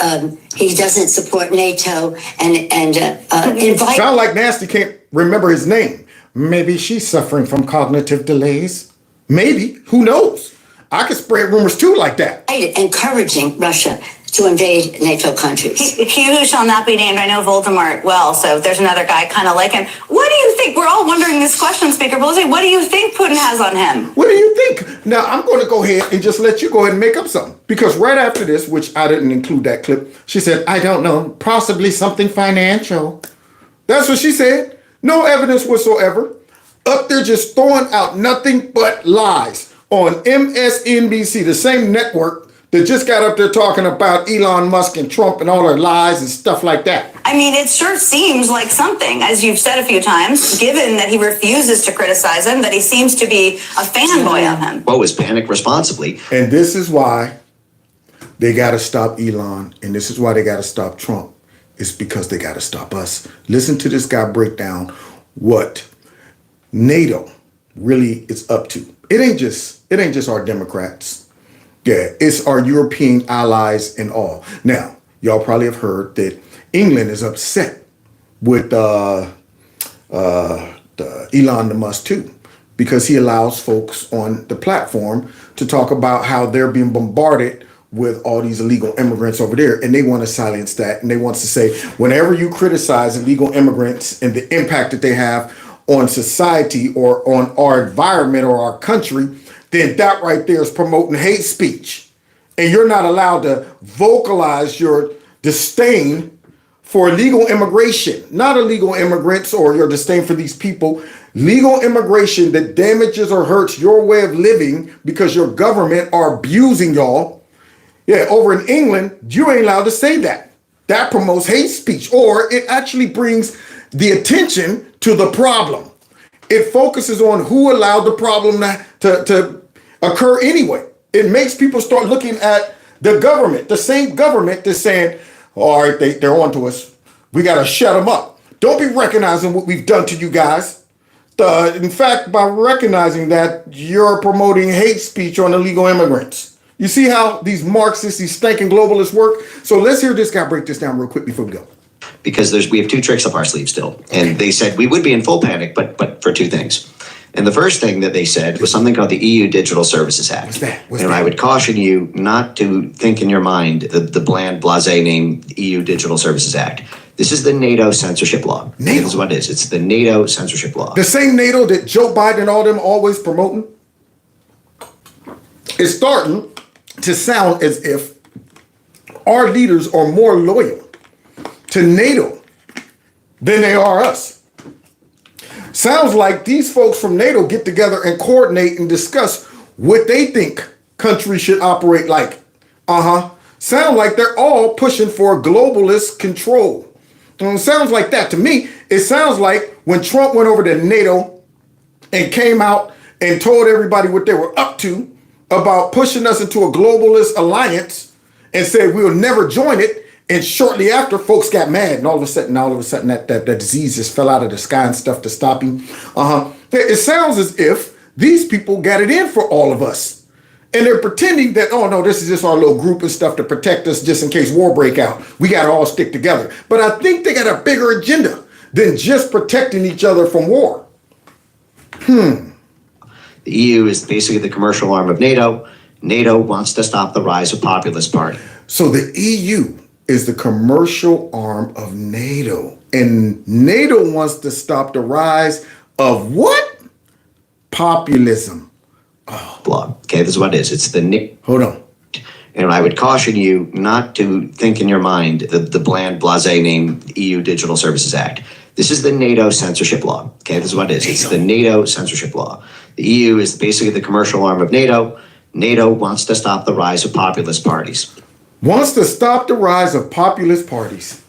he doesn't support NATO and invite. Sound like Nasty can't remember his name. Maybe she's suffering from cognitive delays. Maybe. Who knows? I could spread rumors too like that. Encouraging Russia to invade NATO countries. He who shall not be named, I know Voldemort well, so there's another guy kind of like him. What do you think? We're all wondering this question, Speaker Pelosi. What do you think Putin has on him? What do you think? Now, I'm going to go ahead and just let you go ahead and make up something. Because right after this, which I didn't include that clip, she said, I don't know, possibly something financial. That's what she said. No evidence whatsoever. Up there just throwing out nothing but lies on MSNBC, the same network that just got up there talking about Elon Musk and Trump and all their lies and stuff like that. I mean, it sure seems like something, as you've said a few times, given that he refuses to criticize him, that he seems to be a fanboy of him. What was panic responsibly? And this is why they got to stop Elon, and this is why they got to stop Trump. It's because they got to stop us. Listen to this guy break down what NATO really is up to. It ain't just our Democrats. Yeah, it's our European allies and all. Now, y'all probably have heard that England is upset with Elon Musk too, because he allows folks on the platform to talk about how they're being bombarded with all these illegal immigrants over there, and they want to silence that, and they want to say, whenever you criticize illegal immigrants and the impact that they have on society or on our environment or our country, then that right there is promoting hate speech. And you're not allowed to vocalize your disdain for legal immigration, not illegal immigrants or your disdain for these people. Legal immigration that damages or hurts your way of living because your government are abusing y'all. Yeah, over in England, you ain't allowed to say that. That promotes hate speech, or it actually brings the attention to the problem. It focuses on who allowed the problem to occur anyway. It makes people start looking at the government, the same government that's saying, all right, they're on to us. We got to shut them up. Don't be recognizing what we've done to you guys. In fact, by recognizing that, you're promoting hate speech on illegal immigrants. You see how these Marxists, these stinking globalists work? So let's hear this guy break this down real quick before we go. Because we have two tricks up our sleeve still. And they said we would be in full panic, but for two things. And the first thing that they said was something called the EU Digital Services Act. What's that? And I would caution you not to think in your mind the bland, blasé name EU Digital Services Act. This is the NATO censorship law. NATO? This is what it is. It's the NATO censorship law. The same NATO that Joe Biden and all them always promoting? It's starting to sound as if our leaders are more loyal to NATO than they are us. Sounds like these folks from NATO get together and coordinate and discuss what they think countries should operate like. Sound like they're all pushing for globalist control. Sounds like that to me. It sounds like when Trump went over to NATO and came out and told everybody what they were up to about pushing us into a globalist alliance and said we'll never join it. And shortly after, folks got mad, and all of a sudden, that disease just fell out of the sky and stuff to stop him. It sounds as if these people got it in for all of us. And they're pretending that, oh no, this is just our little group and stuff to protect us just in case war break out. We got to all stick together. But I think they got a bigger agenda than just protecting each other from war. The EU is basically the commercial arm of NATO. NATO wants to stop the rise of populist party. So the EU is the commercial arm of NATO. And NATO wants to stop the rise of what? Populism. Blog. Okay, this is what it is. It's the Hold on. And I would caution you not to think in your mind the bland, blasé name EU Digital Services Act. This is the NATO censorship law. Okay, this is what it is. It's the NATO censorship law. The EU is basically the commercial arm of NATO. NATO wants to stop the rise of populist parties. Wants to stop the rise of populist parties.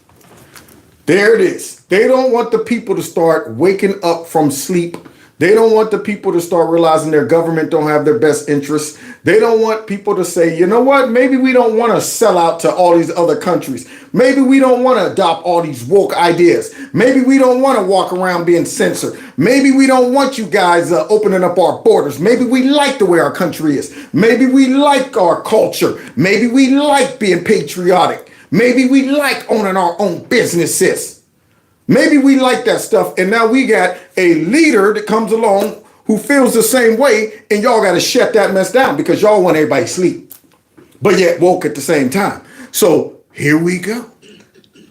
There it is. They don't want the people to start waking up from sleep. They don't want the people to start realizing their government don't have their best interests. They don't want people to say, you know what, maybe we don't want to sell out to all these other countries. Maybe we don't want to adopt all these woke ideas. Maybe we don't want to walk around being censored. Maybe we don't want you guys opening up our borders. Maybe we like the way our country is. Maybe we like our culture. Maybe we like being patriotic. Maybe we like owning our own businesses. Maybe we like that stuff, and now we got a leader that comes along who feels the same way, and y'all got to shut that mess down because y'all want everybody to sleep, but yet woke at the same time. So here we go.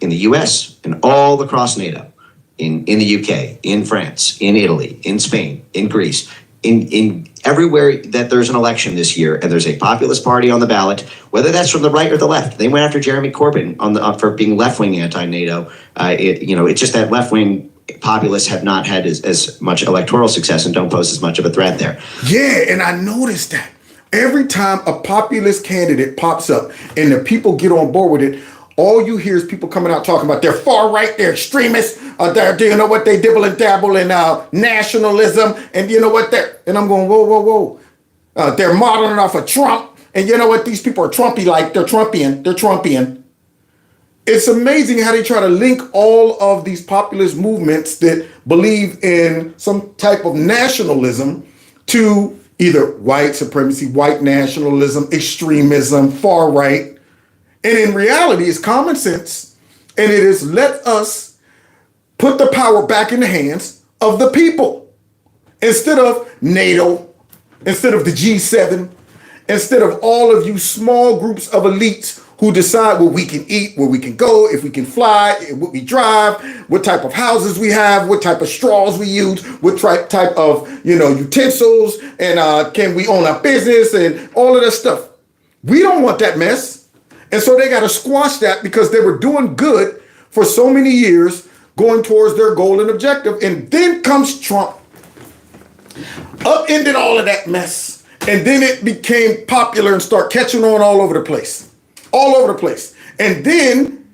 In the US and all across NATO, in the UK, in France, in Italy, in Spain, in Greece, in everywhere that there's an election this year and there's a populist party on the ballot, whether that's from the right or the left. They went after Jeremy Corbyn for being left-wing anti-NATO. It's just that left-wing populists have not had as much electoral success and don't pose as much of a threat there. Yeah, and I noticed that every time a populist candidate pops up and the people get on board with it, all you hear is people coming out talking about they're far right, they're extremists, you know what, they dibble and dabble in nationalism, and you know what, and I'm going, whoa. They're modeling off of Trump, and you know what, these people are Trumpy-like, they're Trumpian. It's amazing how they try to link all of these populist movements that believe in some type of nationalism to either white supremacy, white nationalism, extremism, far right. And in reality, it's common sense. And it is let us put the power back in the hands of the people. Instead of NATO, instead of the G7, instead of all of you small groups of elites who decide what we can eat, where we can go, if we can fly, what we drive, what type of houses we have, what type of straws we use, what type of utensils, and can we own our business and all of that stuff. We don't want that mess. And so they got to squash that because they were doing good for so many years going towards their goal and objective. And then comes Trump, upended all of that mess. And then it became popular and start catching on all over the place. And then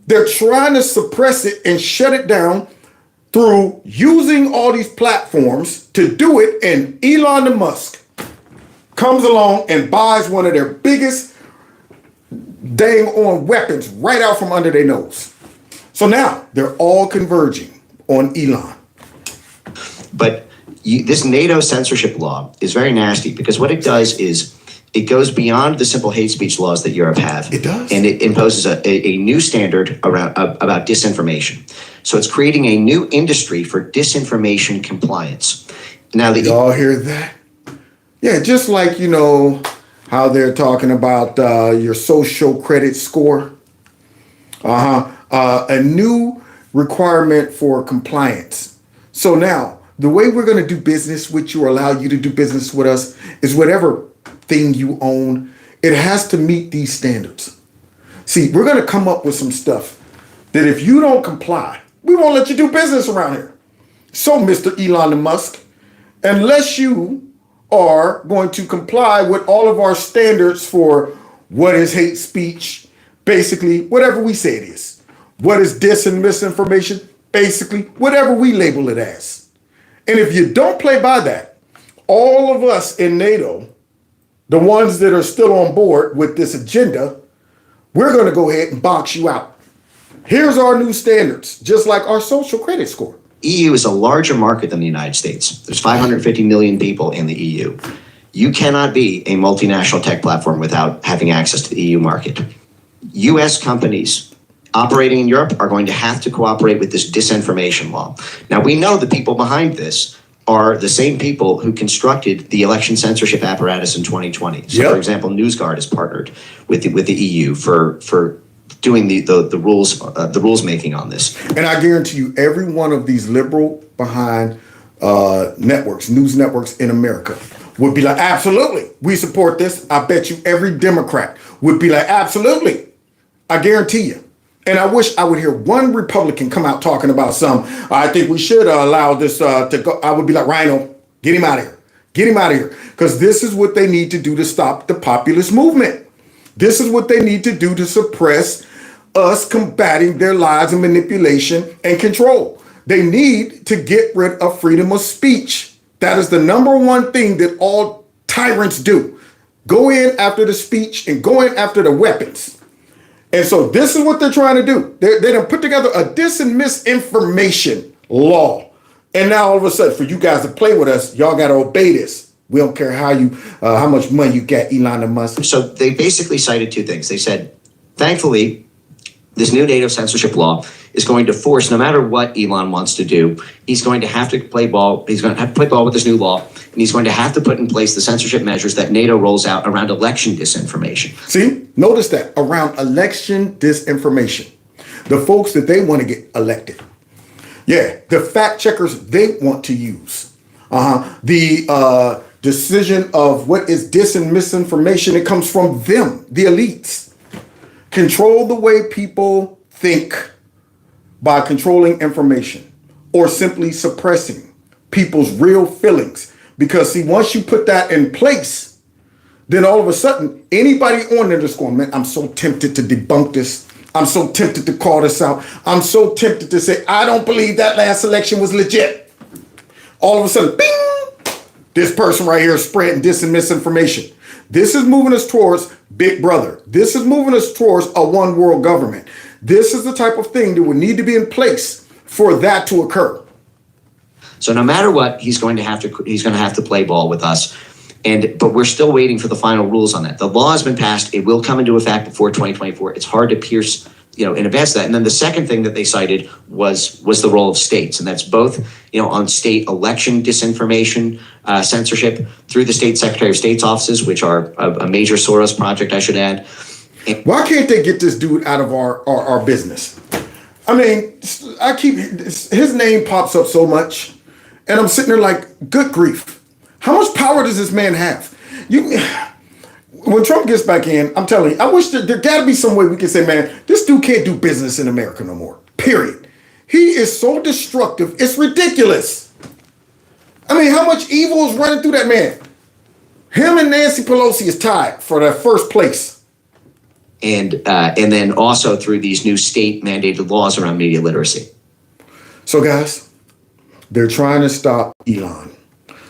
they're trying to suppress it and shut it down through using all these platforms to do it. And Elon Musk comes along and buys one of their biggest dang on weapons right out from under their nose. So now they're all converging on Elon. But this NATO censorship law is very nasty because what it does is it goes beyond the simple hate speech laws that Europe have. It does. And it imposes a new standard about disinformation. So it's creating a new industry for disinformation compliance. Now, y'all hear that? Yeah, just like, how they're talking about your social credit score. A new requirement for compliance. So now, the way we're going to do business with you or allow you to do business with us is whatever thing you own, it has to meet these standards. See, we're going to come up with some stuff that if you don't comply, we won't let you do business around here. So, Mr. Elon Musk, unless you are going to comply with all of our standards for what is hate speech? Basically, whatever we say it is. What is dis and misinformation? Basically, whatever we label it as. And if you don't play by that, all of us in NATO, the ones that are still on board with this agenda, we're going to go ahead and box you out. Here's our new standards, just like our social credit score. EU is a larger market than the United States. There's 550 million people in the EU. You cannot be a multinational tech platform without having access to the EU market. US companies operating in Europe are going to have to cooperate with this disinformation law. Now, we know the people behind this are the same people who constructed the election censorship apparatus in 2020. So, for example, NewsGuard has partnered with the EU for doing the rules making on this. And I guarantee you, every one of these liberal behind networks, news networks in America, would be like, absolutely, we support this. I bet you every Democrat would be like, absolutely. I guarantee you. And I wish I would hear one Republican come out talking about I think we should allow this to go. I would be like, Rhino, get him out of here. Get him out of here. Because this is what they need to do to stop the populist movement. This is what they need to do to suppress us combating their lies and manipulation and control. They need to get rid of freedom of speech. That is the number one thing that all tyrants do. Go in after the speech and go in after the weapons. And so this is what they're trying to do. They done put together a dis and misinformation law. And now all of a sudden, for you guys to play with us, y'all got to obey this. We don't care how much money you got, Elon Musk. So they basically cited two things. They said, thankfully, this new NATO censorship law is going to force, no matter what Elon wants to do, he's going to have to play ball. He's going to have to play ball with this new law, and he's going to have to put in place the censorship measures that NATO rolls out around election disinformation. See, notice that around election disinformation, the folks that they want to get elected. Yeah, the fact checkers they want to use. The decision of what is dis and misinformation, it comes from them, the elites. Control the way people think by controlling information or simply suppressing people's real feelings. Because see, once you put that in place, then all of a sudden, anybody on there that's going, man, I'm so tempted to debunk this. I'm so tempted to call this out. I'm so tempted to say, I don't believe that last election was legit. All of a sudden, bing, this person right here is spreading dis and misinformation. This is moving us towards Big Brother. This is moving us towards a one world government. This is the type of thing that would need to be in place for that to occur. So no matter what, he's going to have to play ball with us. But we're still waiting for the final rules on that. The law has been passed. It will come into effect before 2024. It's hard to pierce, in advance of that. And then the second thing that they cited was the role of states. And that's both, on state election disinformation, censorship through the state secretary of state's offices, which are a major Soros project, I should add. Why can't they get this dude out of our business? I mean, his name pops up so much and I'm sitting there like, good grief. How much power does this man have? When Trump gets back in, I'm telling you, I wish there gotta be some way we can say, man, this dude can't do business in America no more, period. He is so destructive, it's ridiculous. I mean, how much evil is running through that man? Him and Nancy Pelosi is tied for that first place. And then also through these new state mandated laws around media literacy. So guys, they're trying to stop Elon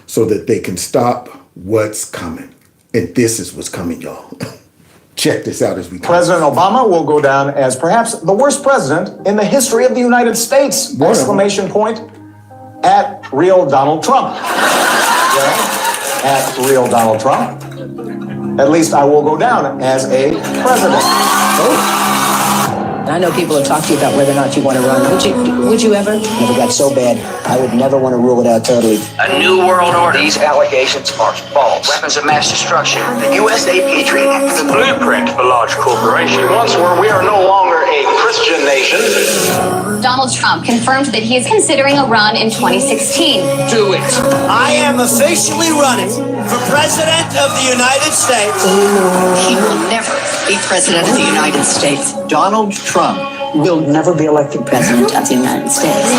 so that they can stop what's coming. And this is what's coming, y'all. Check this out as we come. President Obama will go down as perhaps the worst president in the history of the United States! Exclamation point at real Donald Trump. Yeah, at real Donald Trump. At least I will go down as a president. I know people have talked to you about whether or not you want to run. Would you ever? Never got so bad, I would never want to rule it out totally. A new world order. These allegations are false. Weapons of mass destruction. The USA Patriot Act. The blueprint for large corporations. Once where we are no longer a Christian nation. Donald Trump confirmed that he is considering a run in 2016. Do it. I am officially running for President of the United States. He will never be President of the United States. Donald Trump will never be elected President of the United States.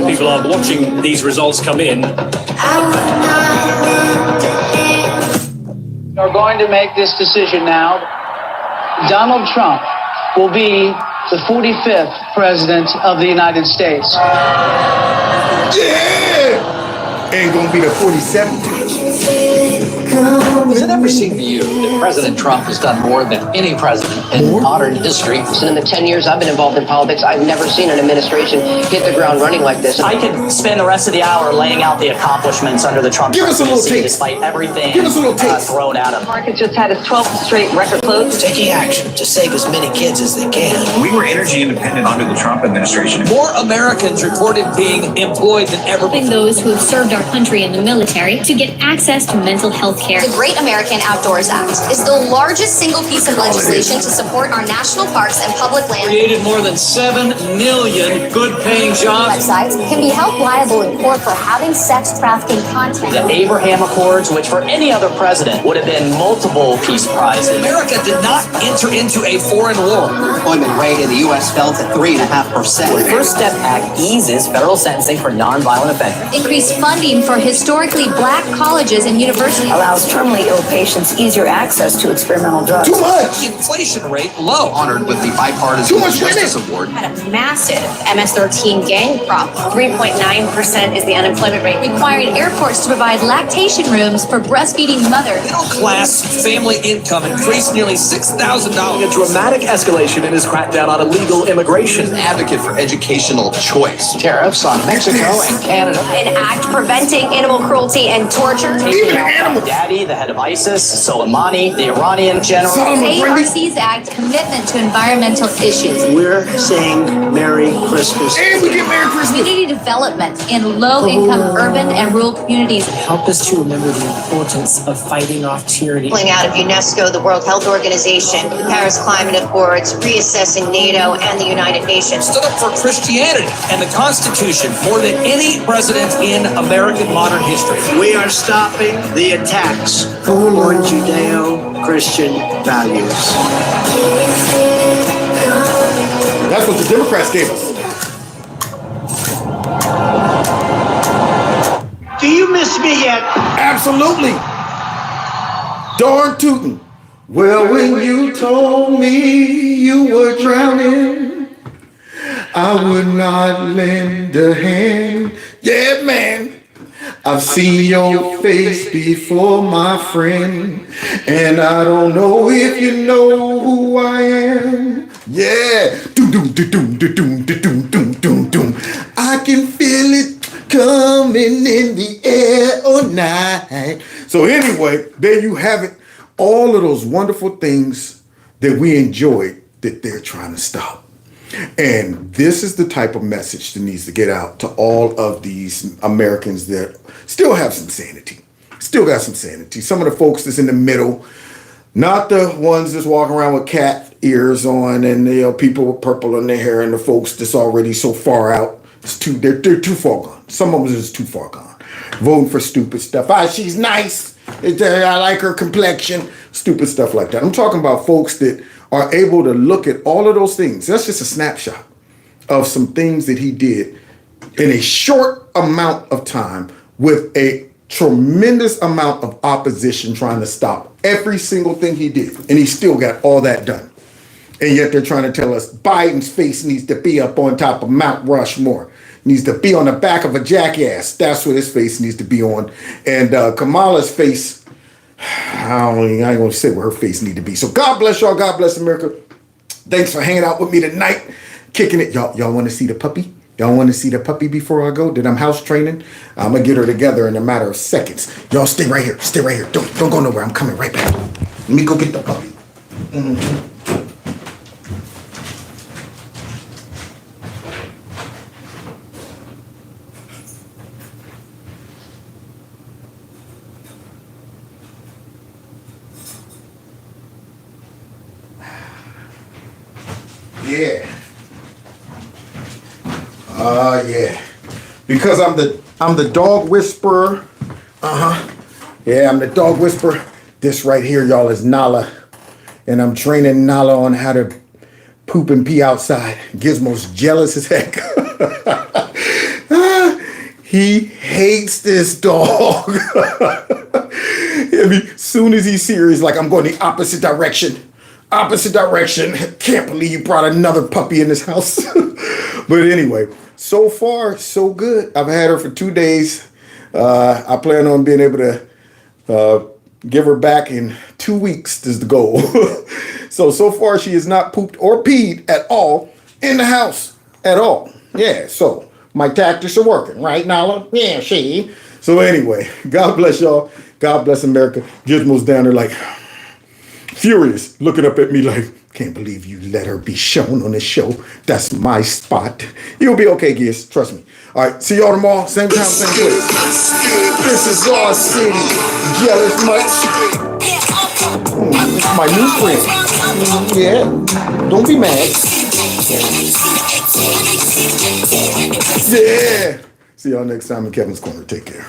People are watching these results come in. Our are going to make this decision now. Donald Trump will be the 45th president of the United States. Yeah! Ain't gonna be the 47th. Does it ever seem to you that President Trump has done more than any president in modern history? So in the 10 years I've been involved in politics, I've never seen an administration hit the ground running like this. I could spend the rest of the hour laying out the accomplishments under the Trump presidency despite everything thrown at him. Market just had its 12th straight record close. Taking action to save as many kids as they can. We were energy independent under the Trump administration. More Americans reported being employed than ever before. Those who have served our country in the military to get access to mental health care. The Great American Outdoors Act is the largest single piece of legislation to support our national parks and public lands. Created more than 7 million good-paying jobs. Websites can be held liable in court for having sex trafficking content. The Abraham Accords, which for any other president would have been multiple peace prizes. America did not enter into a foreign war. Employment rate in the U.S. fell to 3.5%. The First Step Act eases federal sentencing for nonviolent offenders. Increased funding for historically black colleges and universities. Allows terminally ill patients easier access to experimental drugs. Too much. Inflation rate low. Honored with the bipartisan Justice Award. Had a massive MS-13 gang problem. 3.9% is the unemployment rate, requiring airports to provide lactation rooms for breastfeeding mothers. Middle-class family income increased nearly $6,000. A dramatic escalation in his crackdown on illegal immigration. An advocate for educational choice. Tariffs on Mexico and Canada. An act preventing animal cruelty and torture. Even Daddy, the head of ISIS, Soleimani, the Iranian general. The ARC's Act commitment to environmental issues. We're saying Merry Christmas. And we get Merry Christmas. Community development in low-income urban and rural communities. Help us to remember the importance of fighting off tyranny. Pulling out of UNESCO, the World Health Organization, the Paris Climate Accords, reassessing NATO and the United Nations. Stood up for Christianity and the Constitution more than any president in American modern history. We are stopping the attacks on Judeo-Christian values. That's what the Democrats gave us. Do you miss me yet? Absolutely. Darn tootin'. Well, when you told me you were drowning, I would not lend a hand. Yeah, man. I've seen your face before, my friend, and I don't know if you know who I am. Yeah. Doom, doom, doom, doom, doom, doom, doom, doom, doom. I can feel it coming in the air all night. So anyway, there you have it. All of those wonderful things that we enjoyed that they're trying to stop. And this is the type of message that needs to get out to all of these Americans that still have some sanity. Still got some sanity. Some of the folks that's in the middle, not the ones that's walking around with cat ears on and people with purple in their hair, and the folks that's already so far out. They're too far gone. Some of them is too far gone. Voting for stupid stuff. She's nice. I like her complexion. Stupid stuff like that. I'm talking about folks that are able to look at all of those things. That's just a snapshot of some things that he did in a short amount of time with a tremendous amount of opposition trying to stop every single thing he did. And he still got all that done. And yet they're trying to tell us Biden's face needs to be up on top of Mount Rushmore. Needs to be on the back of a jackass. That's what his face needs to be on. And Kamala's face, I ain't going to say where her face need to be. So God bless y'all. God bless America. Thanks for hanging out with me tonight. Kicking it. Y'all want to see the puppy? Y'all want to see the puppy before I go? That I'm house training? I'm going to get her together in a matter of seconds. Y'all stay right here. Stay right here. Don't go nowhere. I'm coming right back. Let me go get the puppy. Mm-hmm. Yeah. Yeah. Because I'm the dog whisperer. Yeah, I'm the dog whisperer. This right here, y'all, is Nala. And I'm training Nala on how to poop and pee outside. Gizmo's jealous as heck. He hates this dog. Soon as he sees her, he's like, I'm going the opposite direction. Opposite direction. Can't believe you brought another puppy in this house. But anyway, so far, so good. I've had her for 2 days. I plan on being able to give her back in 2 weeks is the goal. So far she has not pooped or peed at all in the house at all. Yeah, so my tactics are working, right, Nala? Yeah, she. So anyway, God bless y'all. God bless America. Gizmo's down there like furious, looking up at me like, can't believe you let her be shown on this show. That's my spot. You'll be okay, Giz. Trust me. All right, see y'all tomorrow. Same time, same place. This is our city. Jealous much? This is my new friend. Yeah. Don't be mad. Yeah. See y'all next time in Kevin's Corner. Take care.